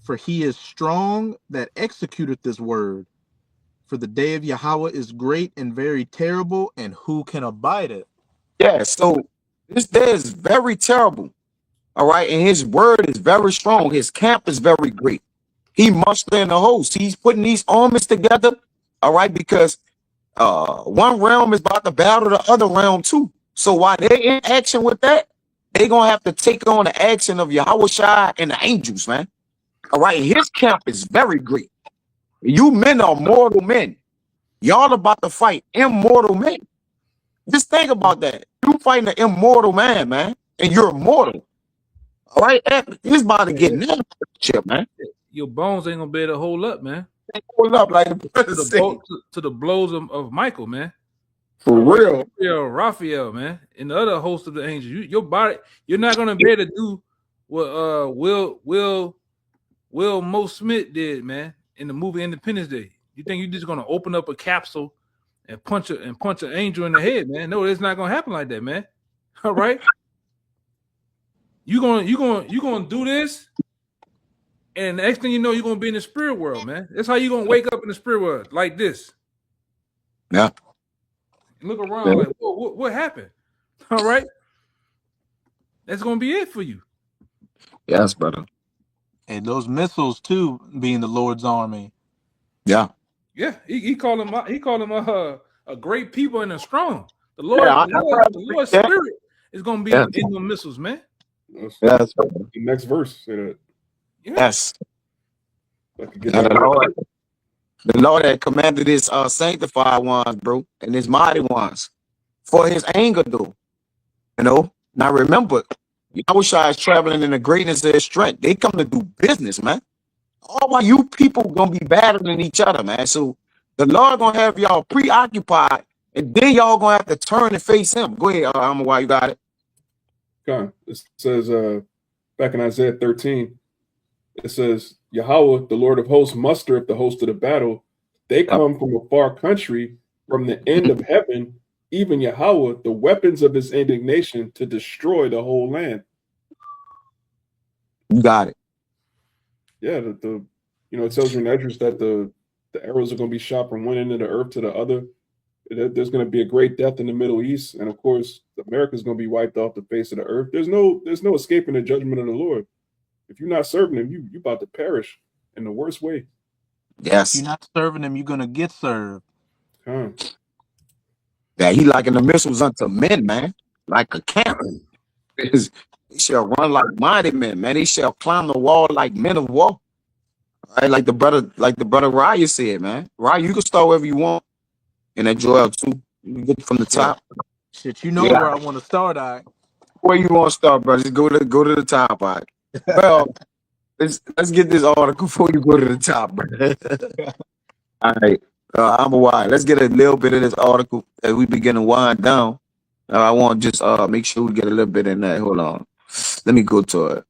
for he is strong that executeth this word. For the day of Yahweh is great and very terrible, and who can abide it? Yeah, so this day is very terrible. All right, and his word is very strong. His camp is very great. He mustering the host. He's putting these armies together. All right, because one realm is about to battle the other realm too. So while they're in action with that, they're gonna have to take on the action of Yahweh Shai and the angels, man. All right, his camp is very great. You men are mortal men. Y'all about to fight immortal men. Just think about that. You fighting an immortal man, and you're mortal. All right, he's about to get nailed, man. Your bones ain't gonna be able to hold up, man. Hold up, like the To brother the, said. to the blows of Michael, man. For real. Raphael, man, and the other host of the angels. Your body, you're not gonna be able to do what Will Mo Smith did, man, in the movie Independence Day. You think you're just gonna open up a capsule and punch an angel in the head, man? No, it's not gonna happen like that, man. All right, you gonna do this, and the next thing you know, you're gonna be in the spirit world, man. That's how you gonna wake up in the spirit world, like this. Yeah. And look around, like, what happened? All right, that's gonna be it for you. Yes, brother. And those missiles too, being the Lord's army. Yeah. Yeah, he called him a great people and a strong. The Yeah, Lord's spirit is gonna be in the missiles, man. Yes, the next verse say that. Yeah. Yes. The Lord had commanded his sanctified ones, bro, and his mighty ones for his anger, though. You know, now remember, Yahushua is traveling in the greatness of his strength. They come to do business, man. All while you people gonna be battling each other, man. So the Lord gonna have y'all preoccupied, and then y'all gonna have to turn and face him. Go ahead, why you got it. It says back in Isaiah 13, it says, Yahweh, the Lord of hosts, mustereth the host of the battle. They come from a far country, from the end of heaven, even Yahweh, the weapons of his indignation to destroy the whole land. You got it. Yeah, it tells you in Esdras that the arrows are going to be shot from one end of the earth to the other. There's going to be a great death in the Middle East, and of course, America is going to be wiped off the face of the earth. There's no escaping the judgment of the Lord. If you're not serving him, you about to perish in the worst way. Yes. If you're not serving him, you're gonna get served. Yeah, he likened the missiles unto men, man, like a camp. He shall run like mighty men, man. He shall climb the wall like men of war. Right, like the brother Raya said, man. Raya, you can start wherever you want. And that Joel too. You can get from the top. Shit, you know where I want to start at. Where you want to start, bro? Just go to the top, all right. Well, let's get this article before you go to the top, bro. All right. I'm a why. Let's get a little bit of this article as we begin to wind down. I want to just make sure we get a little bit in that. Hold on. Let me go to it.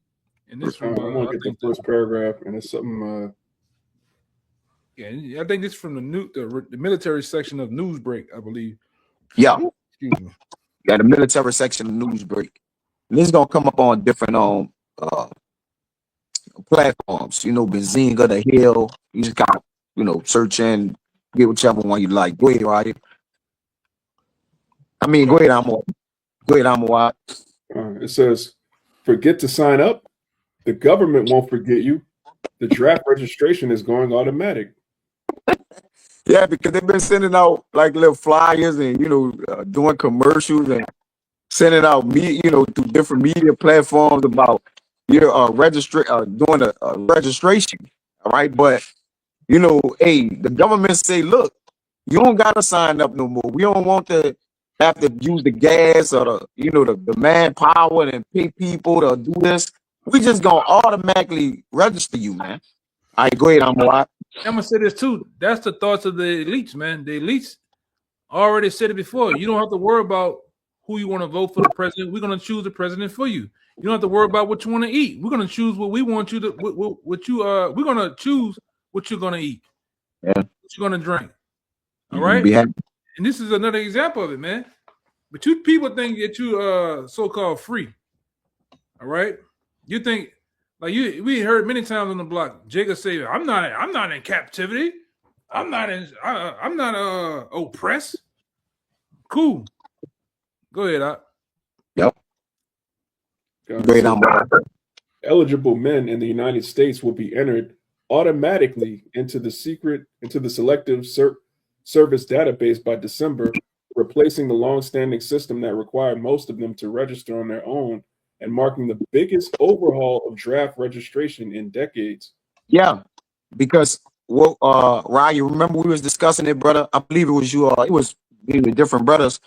And this I'm gonna get the first paragraph, and it's something. I think this is from the military section of Newsbreak, I believe. Yeah. Excuse me. Yeah, the military section of Newsbreak. And this is gonna come up on different platforms. Benzinga, The Hill. You just got search in, get whichever one you like. Go ahead, right? I mean, go ahead, I'm It says, forget to sign up. The government won't forget you. The draft registration is going automatic. Yeah, because they've been sending out like little flyers and doing commercials and sending out through different media platforms about your doing a registration. All right, but the government say, look, you don't gotta sign up no more. We don't want to have to use the gas or the manpower and pay people to do this. We just gonna automatically register you, man. All right, go ahead, I'm gonna say this too. That's the thoughts of the elites, man. The elites already said it before. You don't have to worry about who you want to vote for the president. We're gonna choose the president for you. You don't have to worry about what you want to eat. We're gonna choose what we want you to. We're gonna choose what you're gonna eat. Yeah. What you're gonna drink. All right. And this is another example of it, man. But you people think that you so-called free. All right? You think like we heard many times on the block, Jacob say, I'm not in captivity. I'm not oppressed. Cool. Go ahead, Doc. Yep. God, Great so on. eligible men in the United States will be entered automatically into the selective service database by December, replacing the long-standing system that required most of them to register on their own and marking the biggest overhaul of draft registration in decades. Yeah, because what Ryan, you remember we was discussing it, brother? I believe it was you. It was maybe different brothers.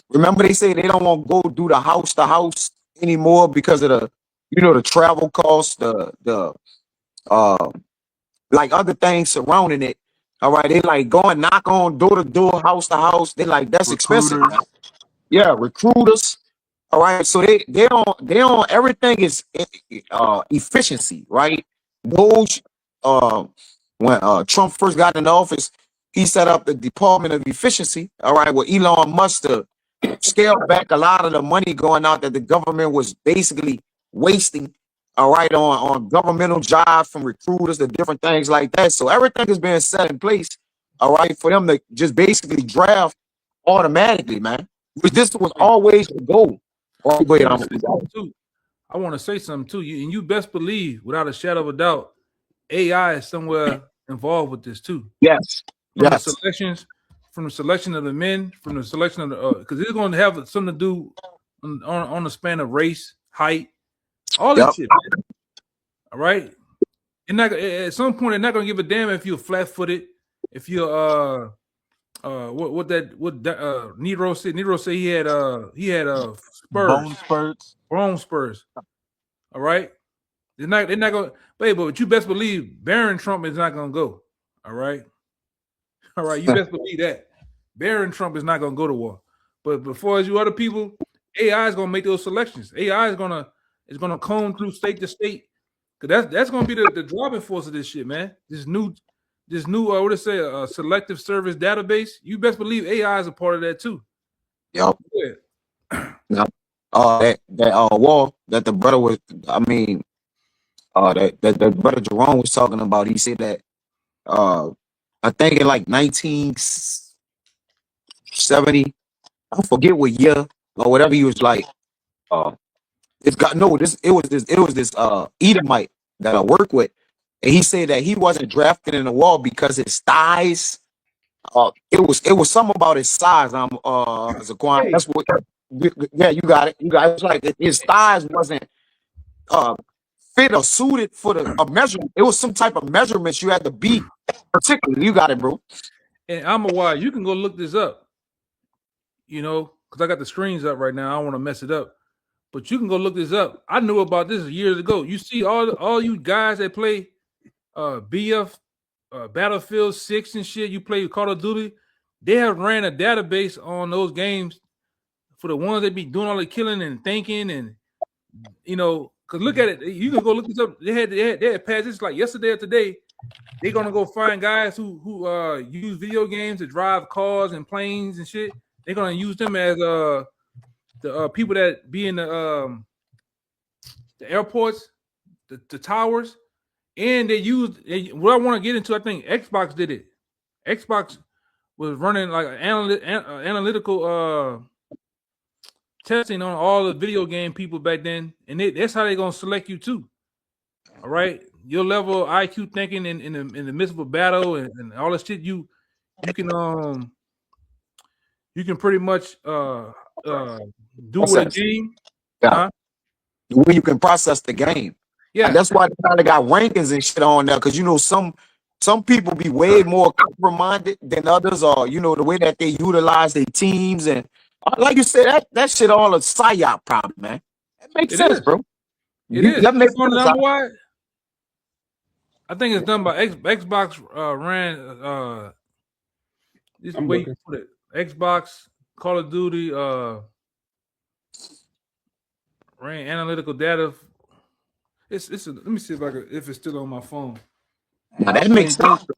Remember they say they don't want to go do the house to house anymore because of the travel costs, the uh like other things surrounding it. All right, they like going knock on door to door, house to house. They like that's expensive. Recruiters. Yeah, recruiters. All right, so they don't everything is efficiency, right? Those when Trump first got in office, he set up the Department of Efficiency. All right, with Elon Musk to scale back a lot of the money going out that the government was basically wasting. All right, on governmental jobs from recruiters to different things like that. So everything is being set in place. All right, for them to just basically draft automatically, man. Because this was always the goal. Oh, I wait, want to say something too. I want to say something too. And you best believe, without a shadow of a doubt, AI is somewhere involved with this too. yes, From the yes, selections, from the selection of the men, from the selection of the because it's going to have something to do on the span of race, height, all that yep, shit, man. All right. And at some point, they're not going to give a damn if you're flat footed, if you're what Nero said. Nero said he had Bone spurs, spurts. bone spurs. All right. They're not going. But you best believe Barron Trump is not going to go. All right. All right. You best believe that Barron Trump is not going to go to war. But before as you other people, AI is going to make those selections. AI is gonna comb through state to state. Cause that's gonna be the driving force of this shit, man. This new what to say selective service database. You best believe AI is a part of that too. yep, Yeah. yep. That wall that the brother was, I mean, that brother Jerome was talking about. He said that I think in like 1970, I forget what year or whatever. He was like, it's got no. This Edomite that I work with, and he said that he wasn't drafted in the wall because his thighs. It was something about his size. Zaquan. Hey, That's what. Yeah, you got it. You got it. It's like his thighs wasn't uh fit or suited for a measurement. It was some type of measurements you had to be particular. You got it, bro. and I'm a wise. You can go look this up. Because I got the screens up right now. I don't want to mess it up. But you can go look this up. I knew about this years ago. You see all you guys that play BF Battlefield 6 and shit, you play Call of Duty, they have ran a database on those games for the ones that be doing all the killing and thinking and because look at it, you can go look this up. They had passed this like yesterday or today. They're gonna go find guys who use video games to drive cars and planes and shit. They're gonna use them as the people that be in the airports, the towers, and what I want to get into. I think Xbox did it. Xbox was running like analytical testing on all the video game people back then, and that's how they're gonna select you too. All right, your level of IQ thinking in the midst of a battle and all the shit you can pretty much do with a Process. game. Yeah. Huh? Where you can process the game. Yeah, And that's why they kind of got rankings and shit on there. Because some people be way more minded than others, or the way that they utilize their teams and like you said, that shit all a psyop problem, man. That makes it sense, is. bro. It is. That makes You know sense. number why? I think it's done by Xbox. Ran this I'm way you looking. put it. Xbox, Call of Duty, ran analytical data. Let me see if it's still on my phone. Now, I that makes seen sense. too.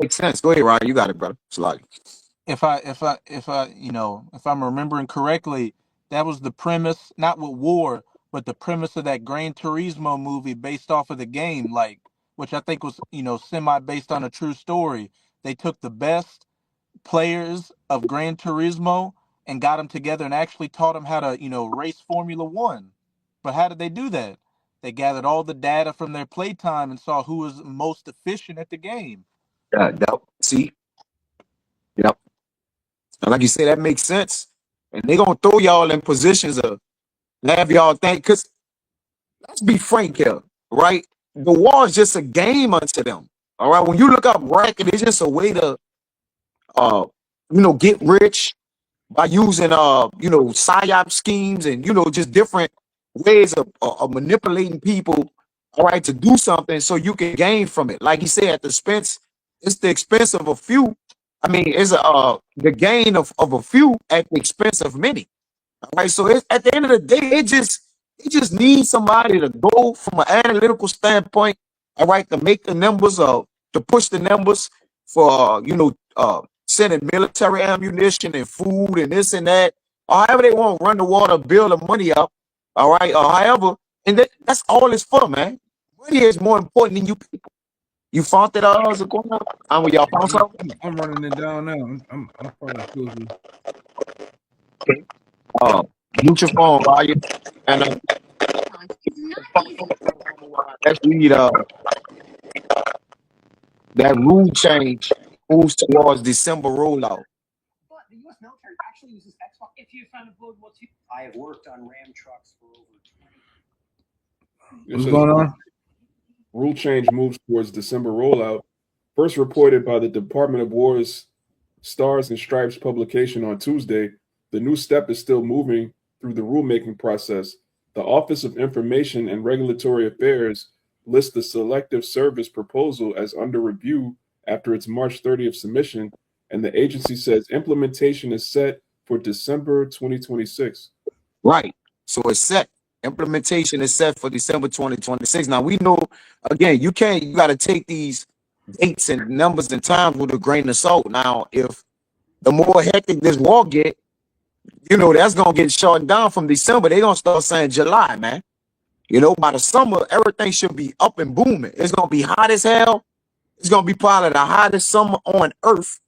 Makes sense. Go ahead, Ryan. You got it, brother. It's like if I'm remembering correctly, that was the premise, not with war, but the premise of that Gran Turismo movie based off of the game, like, which I think was, semi based on a true story. They took the best players of Gran Turismo and got them together and actually taught them how to, race Formula One. But how did they do that? They gathered all the data from their playtime and saw who was most efficient at the game. See, yep. And like you say, that makes sense. And they're gonna throw y'all in positions of have y'all think, because let's be frank here, right? The war is just a game unto them. All right. When you look up racket, it's just a way to uh get rich by using psyop schemes and just different ways of manipulating people, all right, to do something so you can gain from it. Like you said, it's the expense of a few. I mean, it's the gain of a few at the expense of many. All right. So at the end of the day, it just needs somebody to go from an analytical standpoint, all right, to make the numbers to push the numbers for sending military ammunition and food and this and that, or however they want to run the water, build the money up, all right, or however, and that's all it's for, man. Money is more important than you people. You found that I'm with y'all found something. I'm running it down now. I'm probably close to Mute your phone, volume, and let's read that rule change moves towards December rollout. But the U.S. military actually uses Xbox. If you found a World War II, I have worked on Ram trucks for over 20. What's going on? Rule change moves towards December rollout. First reported by the Department of War's Stars and Stripes publication on Tuesday, the new step is still moving through the rulemaking process. The Office of Information and Regulatory Affairs lists the selective service proposal as under review after its March 30th submission, and the agency says implementation is set for December 2026. Right. So it's set. Implementation is set for December 2026. Now we know, again, you got to take these dates and numbers and times with a grain of salt. Now, if the more hectic this war get, that's gonna get shortened down from December. They're gonna start saying July, man. By the summer, everything should be up and booming. It's gonna be hot as hell. It's gonna be probably the hottest summer on earth.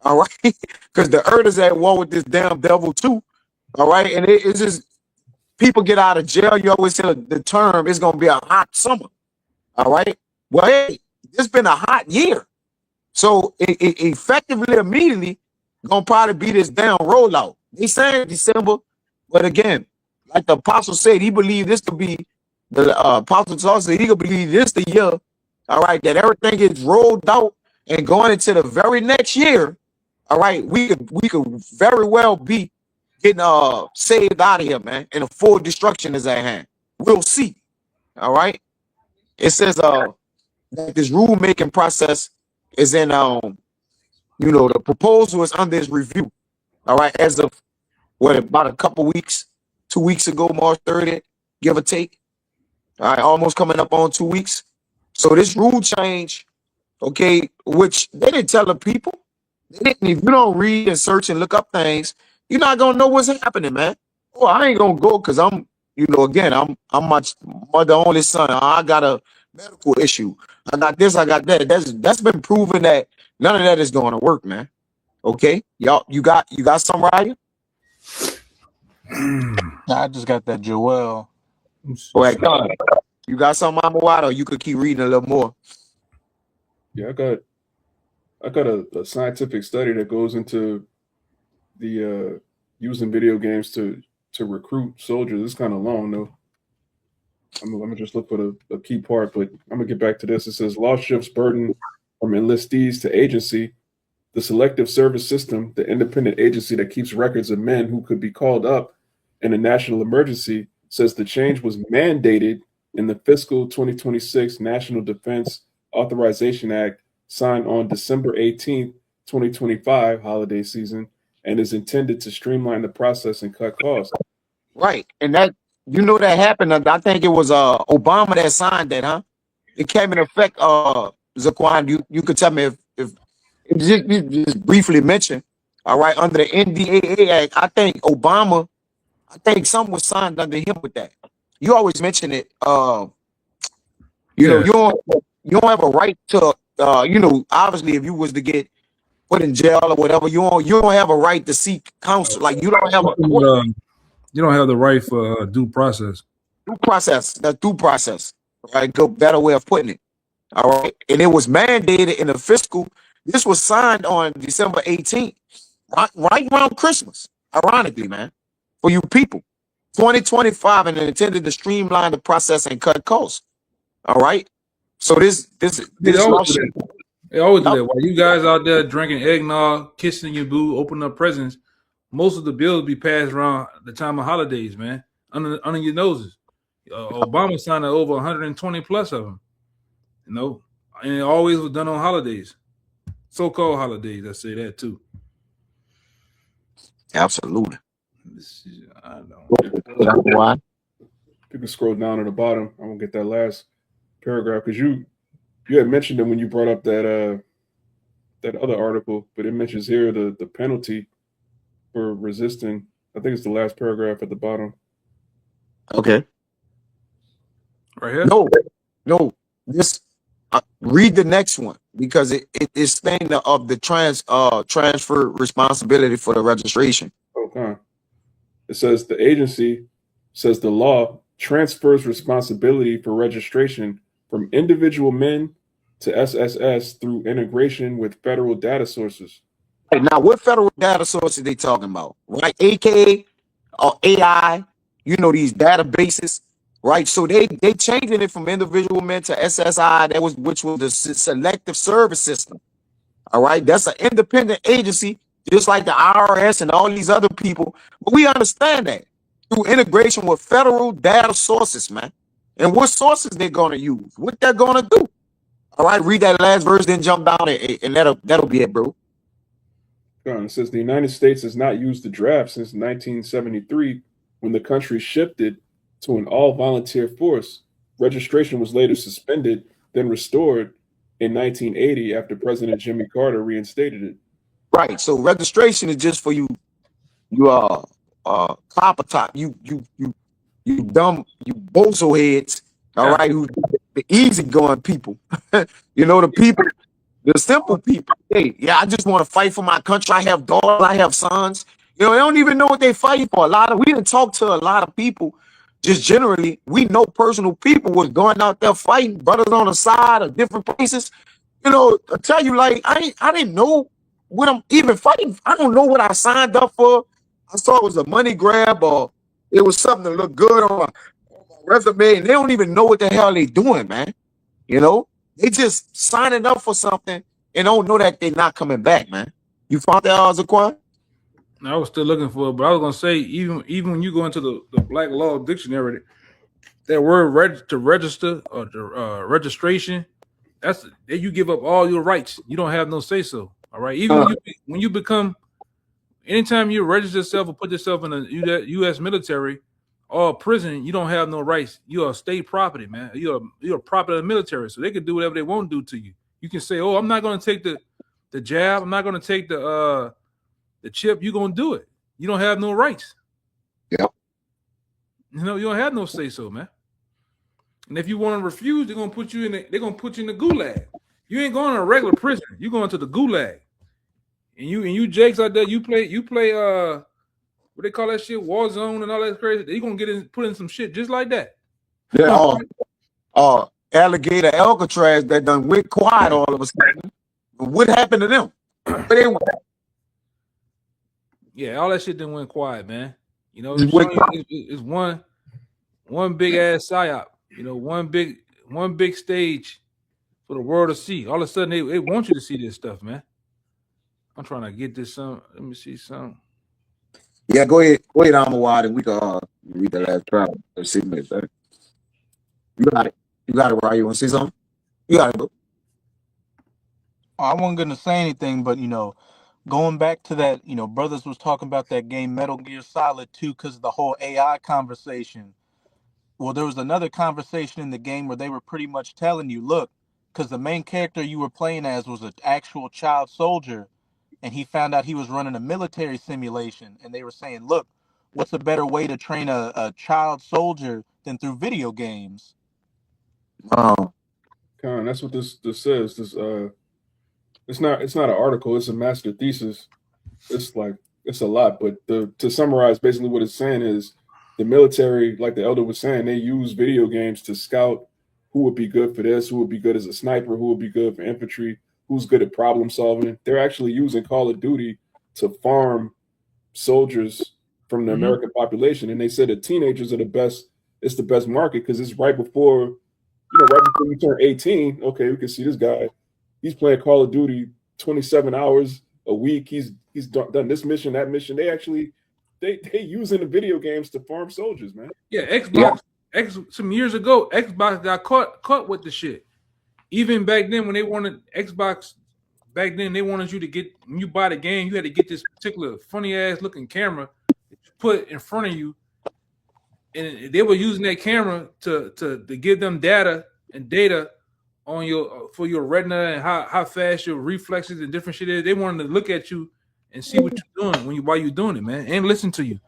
All right, because the earth is at war with this damn devil too. All right, and it's just people get out of jail. You always hear the term, it's gonna be a hot summer. All right. Well, hey, it's been a hot year. So it effectively immediately gonna probably be this damn rollout. They saying December, but again, like the apostle said, he believed this to be the apostle Paul said he could believe this the year, all right, that everything gets rolled out and going into the very next year. All right, we could very well be getting saved out of here, man, and a full destruction is at hand. We'll see. All right. It says that this rulemaking process is in the proposal is under his review. All right, as of about a couple weeks, 2 weeks ago, March 30th, give or take. All right, almost coming up on 2 weeks. So this rule change, okay, which they didn't tell the people. They didn't. If you don't read and search and look up things, you're not gonna know what's happening, man. Oh, I ain't gonna go because again, I'm my mother only son. I got a medical issue. I got this, I got that. That's been proven that none of that is going to work, man. Okay, y'all, you got some, Ryan? I just got that Joel. All right, God, you got some, Mama Watt, or you could keep reading a little more. Yeah, I got a scientific study that goes into the using video games to recruit soldiers. It's kind of long though. I'm gonna just look for the key part, but I'm gonna get back to this. It says law shifts burden from enlistees to agency. The Selective Service System, the independent agency that keeps records of men who could be called up in a national emergency, says the change was mandated in the fiscal 2026 National Defense Authorization Act signed on December 18th, 2025 holiday season, and is intended to streamline the process and cut costs. Right, and that that happened. I think it was Obama that signed that, huh? It came in effect. Zaquan, you could tell me if just briefly mention All right, under the NDAA Act, I think Obama, I think something was signed under him with that. You always mention it. You know, Yeah. you don't have a right to. You know, obviously, if you was to get put in jail or whatever, you don't have a right to seek counsel. Like you don't have a Something, court you don't have the right for due process. due process. That's due process. Right, good better way of putting it. All right, and it was mandated in the fiscal. This was signed on December 18th, right around Christmas. Ironically, man, for you people, 2025, and it intended to streamline the process and cut costs. All right, so They this always law do should. that. They always do Yep. that. While you guys out there drinking eggnog, kissing your boo, opening up presents, most of the bills be passed around the time of holidays, man, under your noses. Obama signed over 120 plus of them, you know, and it always was done on holidays, so-called holidays. I say that too. Absolutely. I don't. Why? You can scroll down to the bottom. I'm gonna get that last paragraph because you had mentioned it when you brought up that other article, but it mentions here the penalty for resisting. I think it's the last paragraph at the bottom. Okay. Right here. No. This read the next one because it is saying of the transfer responsibility for the registration. Okay. It says the agency says the law transfers responsibility for registration from individual men to SSS through integration with federal data sources. Right, now, what federal data sources they talking about? Right, AKA or AI. You know these databases, right? So they changing it from individual men to SSI. Which was the Selective Service System. All right, that's an independent agency, just like the IRS and all these other people. But we understand that through integration with federal data sources, man. And what sources they're gonna use, what they're gonna do. All right, read that last verse, then jump down and that'll be it, bro. It says the United States has not used the draft since 1973 when the country shifted to an all volunteer force. Registration was later suspended, then restored in 1980 after President Jimmy Carter reinstated it. Right. So registration is just for you copper top, you dumb, you bozo heads, all Yeah. right, who the easygoing people. The people, the simple people. Hey, yeah, I just want to fight for my country. I have daughters, I have sons. They don't even know what they fighting for. We didn't talk to a lot of people. Just generally, we know personal people was going out there fighting, brothers on the side of different places. I tell you, like, I didn't know what I'm even fighting. I don't know what I signed up for. I saw it was a money grab or it was something to look good on my resume, and they don't even know what the hell they doing, man. They just signing up for something and don't know that they're not coming back, man. You found that, Zaquan? I was still looking for it, but I was gonna say even when you go into the Black Law Dictionary, that word to register or the registration, that's that you give up all your rights. You don't have no say so. All right. Even when you become, anytime you register yourself or put yourself in the U.S. military or prison, you don't have no rights. You're a state property, man. You're a property of the military, so they can do whatever they want to do to you. You can say, "Oh, I'm not going to take the jab. I'm not going to take the chip." You're going to do it. You don't have no rights. Yep. You don't have no say so, man. And if you want to refuse, they're gonna put you in. They're gonna put you in the gulag. You ain't going to a regular prison. You going to the gulag. And you Jakes out there, you play what they call that shit, Warzone and all that crazy. They gonna put in some shit just like that. Yeah. Alligator Alcatraz that done went quiet all of a sudden. What happened to them? Where they went? Yeah, all that shit didn't went quiet, man. Just went quiet. It's one big ass psyop. One big stage for the world to see. All of a sudden, they want you to see this stuff, man. I'm trying to get this some. Let me see some. Yeah, go ahead, Amawad, and we can read the last paragraph. Let's see what it says. You got it. You got it, right? You want to say something? You got it, bro. I wasn't gonna say anything, but going back to that, brothers was talking about that game Metal Gear Solid 2 because of the whole AI conversation. Well, there was another conversation in the game where they were pretty much telling you, look, because the main character you were playing as was an actual child soldier. and he found out he was running a military simulation, and they were saying, look, what's a better way to train a child soldier than through video games? That's what this says. It's not an article. It's a master thesis. It's a lot, but to summarize, basically what it's saying is the military, like the elder was saying, they use video games to scout who would be good for this, who would be good as a sniper, who would be good for infantry, who's good at problem solving. They're actually using Call of Duty to farm soldiers from the Mhm. American population, and they said that teenagers are the best. It's the best market because it's right before you turn 18. Okay, we can see this guy. He's playing Call of Duty 27 hours a week. He's done this mission, that mission. They using the video games to farm soldiers, man. Yeah, Yeah. some years ago, Xbox got caught with the shit. Even back then, when they wanted Xbox, back then they wanted you to get when you buy the game, you had to get this particular funny ass looking camera that you put in front of you, and they were using that camera to give them data on your for your retina and how fast your reflexes and different shit is. They wanted to look at you and see what you're doing while you're doing it, man, and listen to you.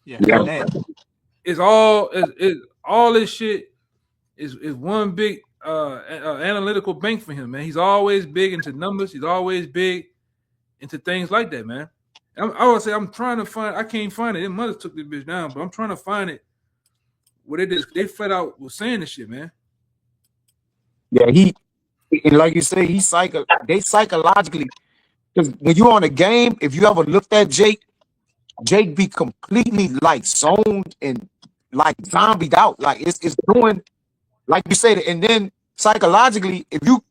Yeah, You know, damn. it's all this shit is one big analytical bank for him, man. He's always big into numbers. He's always big into things like that, man. I would say I'm trying to find. I can't find it. Their mother took this bitch down, but I'm trying to find it where they flat out was saying this shit, man. Yeah, and like you say, they psychologically, because when you're on a game, if you ever looked at Jake be completely like zoned and like zombied out. Like it's doing like you said, and then psychologically, if you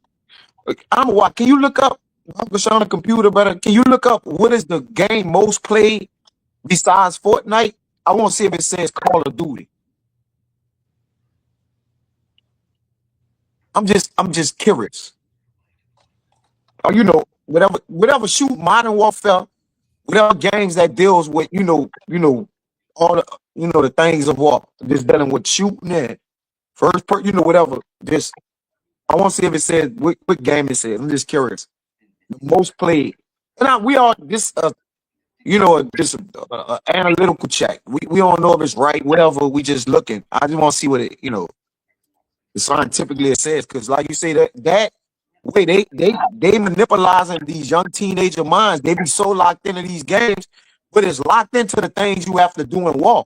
I'm what can you look up I'm on a computer better? Can you look up what is the game most played besides Fortnite? I want to see if it says Call of Duty. I'm just curious. Or whatever shoot Modern Warfare, whatever games that deals with all the things of war, just dealing with shooting and first person, whatever. Just I want to see if it says what game it says. I'm just curious. The most played, and we are just just analytical check. We don't know if it's right, whatever. We just looking. I just want to see what it scientifically it says, because like you say that way they monopolizing these young teenager minds. They be so locked into these games, but it's locked into the things you have to do in war.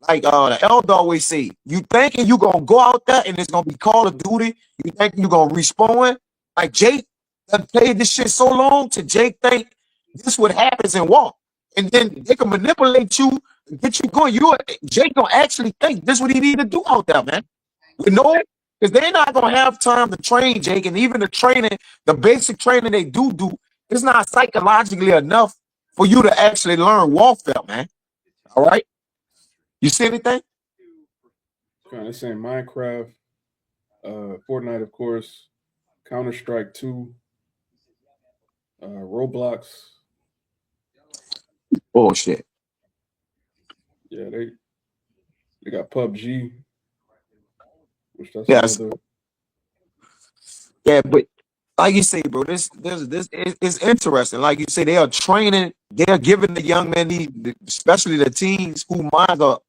Like the elder always say, you thinking you gonna go out there and it's gonna be Call of Duty, you think you gonna respawn. Like Jake done played this shit so long to Jake think this what happens in war. And then they can manipulate you and get you going. Jake gonna actually think this what he need to do out there, man. With no, because they're not gonna have time to train Jake, and even the training, the basic training they do, it's not psychologically enough for you to actually learn warfare, man. All right, you see anything? Kind of saying Minecraft, Fortnite, of course, Counter-Strike 2, Roblox. Bullshit. Yeah, they got PUBG, which that's Yes, another. yeah, but like you say, bro, this is interesting. Like you say, they are training, they are giving the young men, especially the teens, who minds are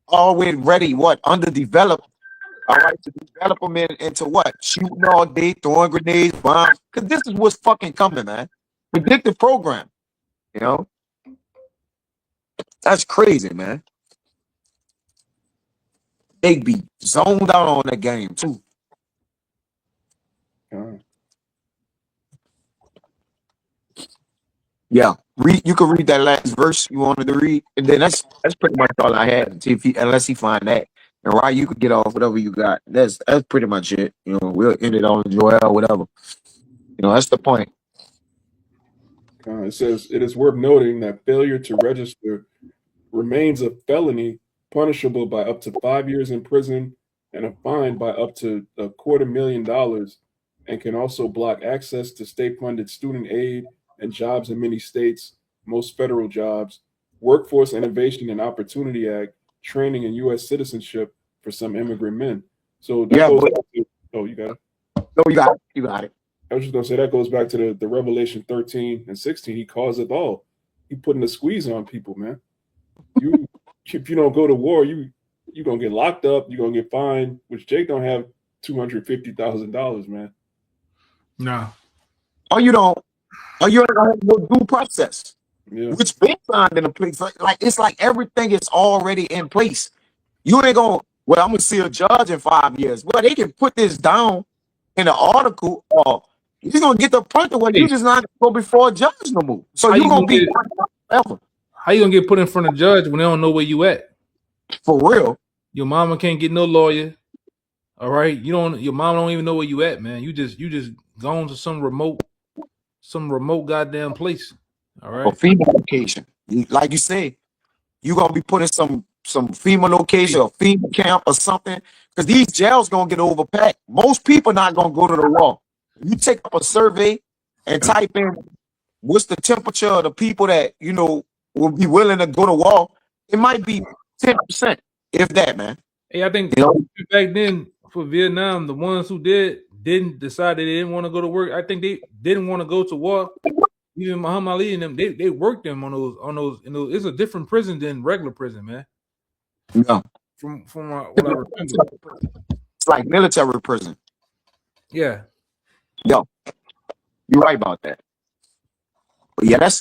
already ready, underdeveloped. All right, to develop them into what? Shooting all day, throwing grenades, bombs. Because this is what's fucking coming, man. Predictive program. You know, that's crazy, man. They be zoned out on that game too. Uh, Yeah, you can read that last verse you wanted to read, and then that's pretty much all I had. See if unless he find that, and right, you could get off whatever you got. That's pretty much it. We'll end it on Joel, whatever. That's the point. it says it is worth noting that failure to register remains a felony punishable by up to 5 years in prison and a fine by up to $250,000, and can also block access to state-funded student aid and jobs in many states, most federal jobs, Workforce Innovation and Opportunity Act, training and U.S. citizenship for some immigrant men. So that Yeah, goes but back to, oh, you got it. no, you got it. I was just gonna say that goes back to the Revelation 13 and 16. He causeth all. He putting a squeeze on people, man. You if you don't go to war, you gonna get locked up. You gonna get fined. Which Jake don't have $250,000, man. No. Or you don't, or you ain't gonna have no due process, Yeah, which been signed in a place. Like it's like everything is already in place. You ain't gonna. Well, I'm gonna see a judge in 5 years. Well, they can put this down in the article, or you're gonna get the point to where you Hey, just not gonna go before a judge no more. So how you're you gonna gonna be get forever. how you gonna get put in front of a judge when they don't know where you at? For real. Your mama can't get no lawyer. All right. Your mom don't even know where you at, man. You just gone to some remote goddamn place. All Or right. FEMA location. Like you said, you're gonna be put in some FEMA location Hey, or FEMA camp or something. Because these jails gonna get overpacked. Most people not gonna go to the wall. You take up a survey and type in what's the temperature of the people that will be willing to go to wall. It might be 10%, if that, man. hey, I think You know, back then for Vietnam, the ones who didn't decide they didn't want to go to work. I think they didn't want to go to war. Even Muhammad Ali and them, they worked them on those. It's a different prison than regular prison, man. no. From what I remember. It's like military prison. Yeah. Yo, you're right about that. But yeah, that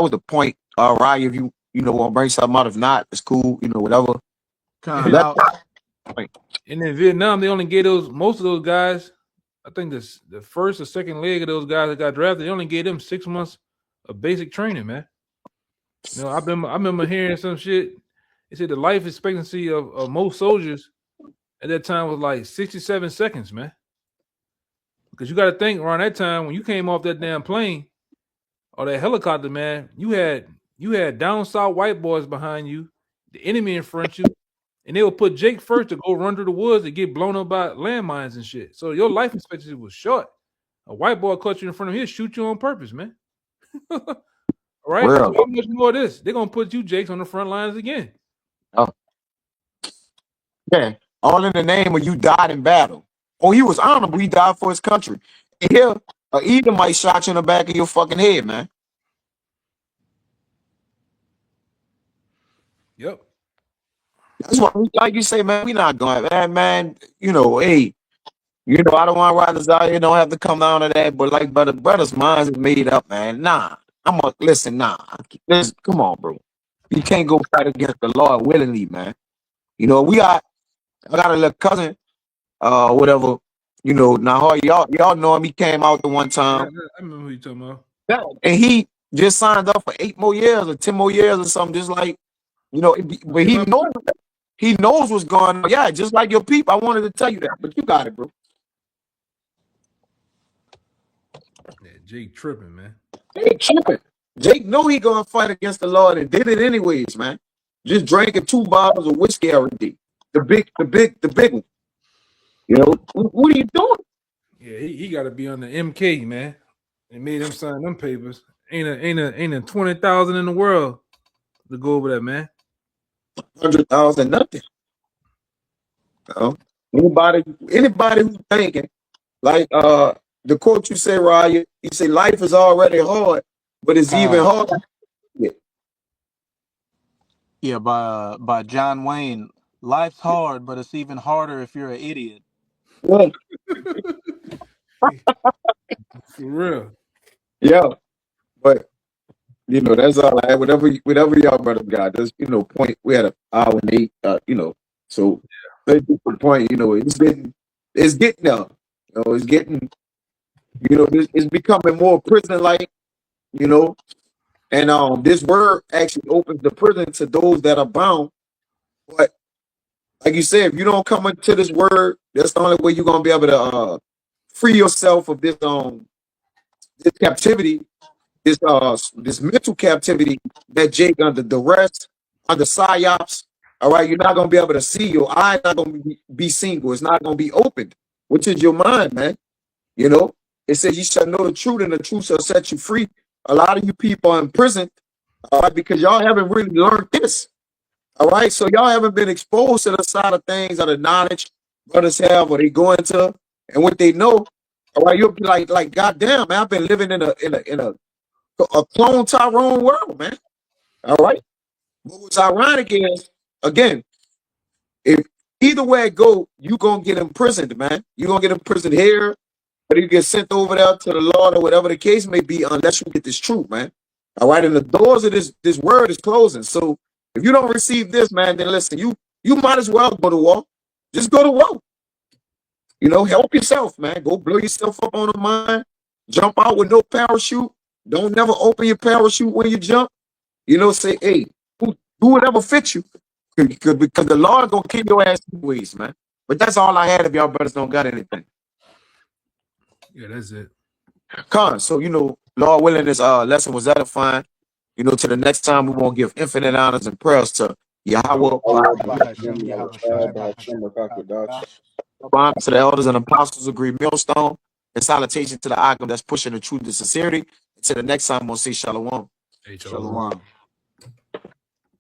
was the point. Right, if you want to bring something out, if not, it's cool. Whatever. But And, that's the point. and in Vietnam, they only gave most of those guys. I think the first or second leg of those guys that got drafted, they only gave them 6 months of basic training, man. I remember hearing some shit. They said the life expectancy of most soldiers at that time was like 67 seconds, man. Because you got to think around that time when you came off that damn plane or that helicopter, man, you had down south white boys behind you, the enemy in front of you, and they would put Jake first to go run through the woods and get blown up by landmines and shit. So your life expectancy was short. A white boy caught you in front of him, he'll shoot you on purpose, man. All right? So Real. how much more of this? They're gonna put you Jakes on the front lines again. Oh, yeah. All in the name of you died in battle. Oh, he was honorable. He died for his country. And here, a Edomite shot you in the back of your fucking head, man. Yep. That's why, like you say, man, we not going, man. Hey, I don't want riders out here don't have to come down to that, but like, brothers' minds is made up, man. Nah, listen, nah. Listen, come on, bro. You can't go fight against the Lord willingly, man. I got a little cousin, whatever. Now y'all know him. He came out the one Yeah, time, I remember who you talking about. and he just signed up for 8 more years or 10 more years or something. Just like but he knows what's going on. Yeah, just like your people. I wanted to tell you that, but you got it, bro. Yeah, Jake tripping, man. Jake tripping. Jake know he gonna fight against the Lord and did it anyways, man. Just drinking 2 bottles of whiskey every day. The big one. What are you doing? Yeah, he got to be on the MK, man. They made him sign them papers. Ain't a 20,000 in the world to go over that, man. 100,000, nothing. Anybody who's thinking like the quote you say, Ryan, you say life is already hard, but it's even harder. Yeah, by John Wayne. Life's hard, but it's even harder if you're an idiot. Yeah, For real. yeah. But that's all I had. Whatever y'all brothers got. Just point. We had an hour and 8. So that's the point. It's getting there. It's getting. It's becoming more prison like. And this word actually opens the prison to those that are bound. But like you said, if you don't come into this word, that's the only way you're gonna be able to free yourself of this captivity, this mental captivity that Jake under duress, under psyops. All right, you're not gonna be able to see. Your eye not gonna be single. It's not gonna be opened, which is your mind, man. It says you shall know the truth, and the truth shall set you free. A lot of you people are in prison, all right, because y'all haven't really learned this. All right, so y'all haven't been exposed to the side of things, or the knowledge brothers have, or they go into, and what they know. All right, you'll be like, goddamn, man, I've been living in a clone Tyrone world, man. All right. What was ironic is, again, if either way it go, you gonna get imprisoned, man. You gonna get imprisoned here, or you get sent over there to the Lord, or whatever the case may be, unless you get this truth, man. All right, and the doors of this word is closing. So if you don't receive this, man, then listen, you might as well go to war. Just go to war. You know, help yourself, man. Go blow yourself up on the mine. Jump out with no parachute. Don't never open your parachute when you jump. You know, say, hey, do whatever fits you. Because the Lord gonna keep your ass ways, man. But that's all I had if y'all brothers don't got anything. Yeah, that's it. So, you know, Lord willing, this lesson was edifying. You know, to the next time we won't give infinite honors and prayers to Yahweh, to the elders and apostles of Great Millstone, and salutation to the Icon that's pushing the truth to sincerity. Until the next time, we'll say Shalom. Hey, Shalom.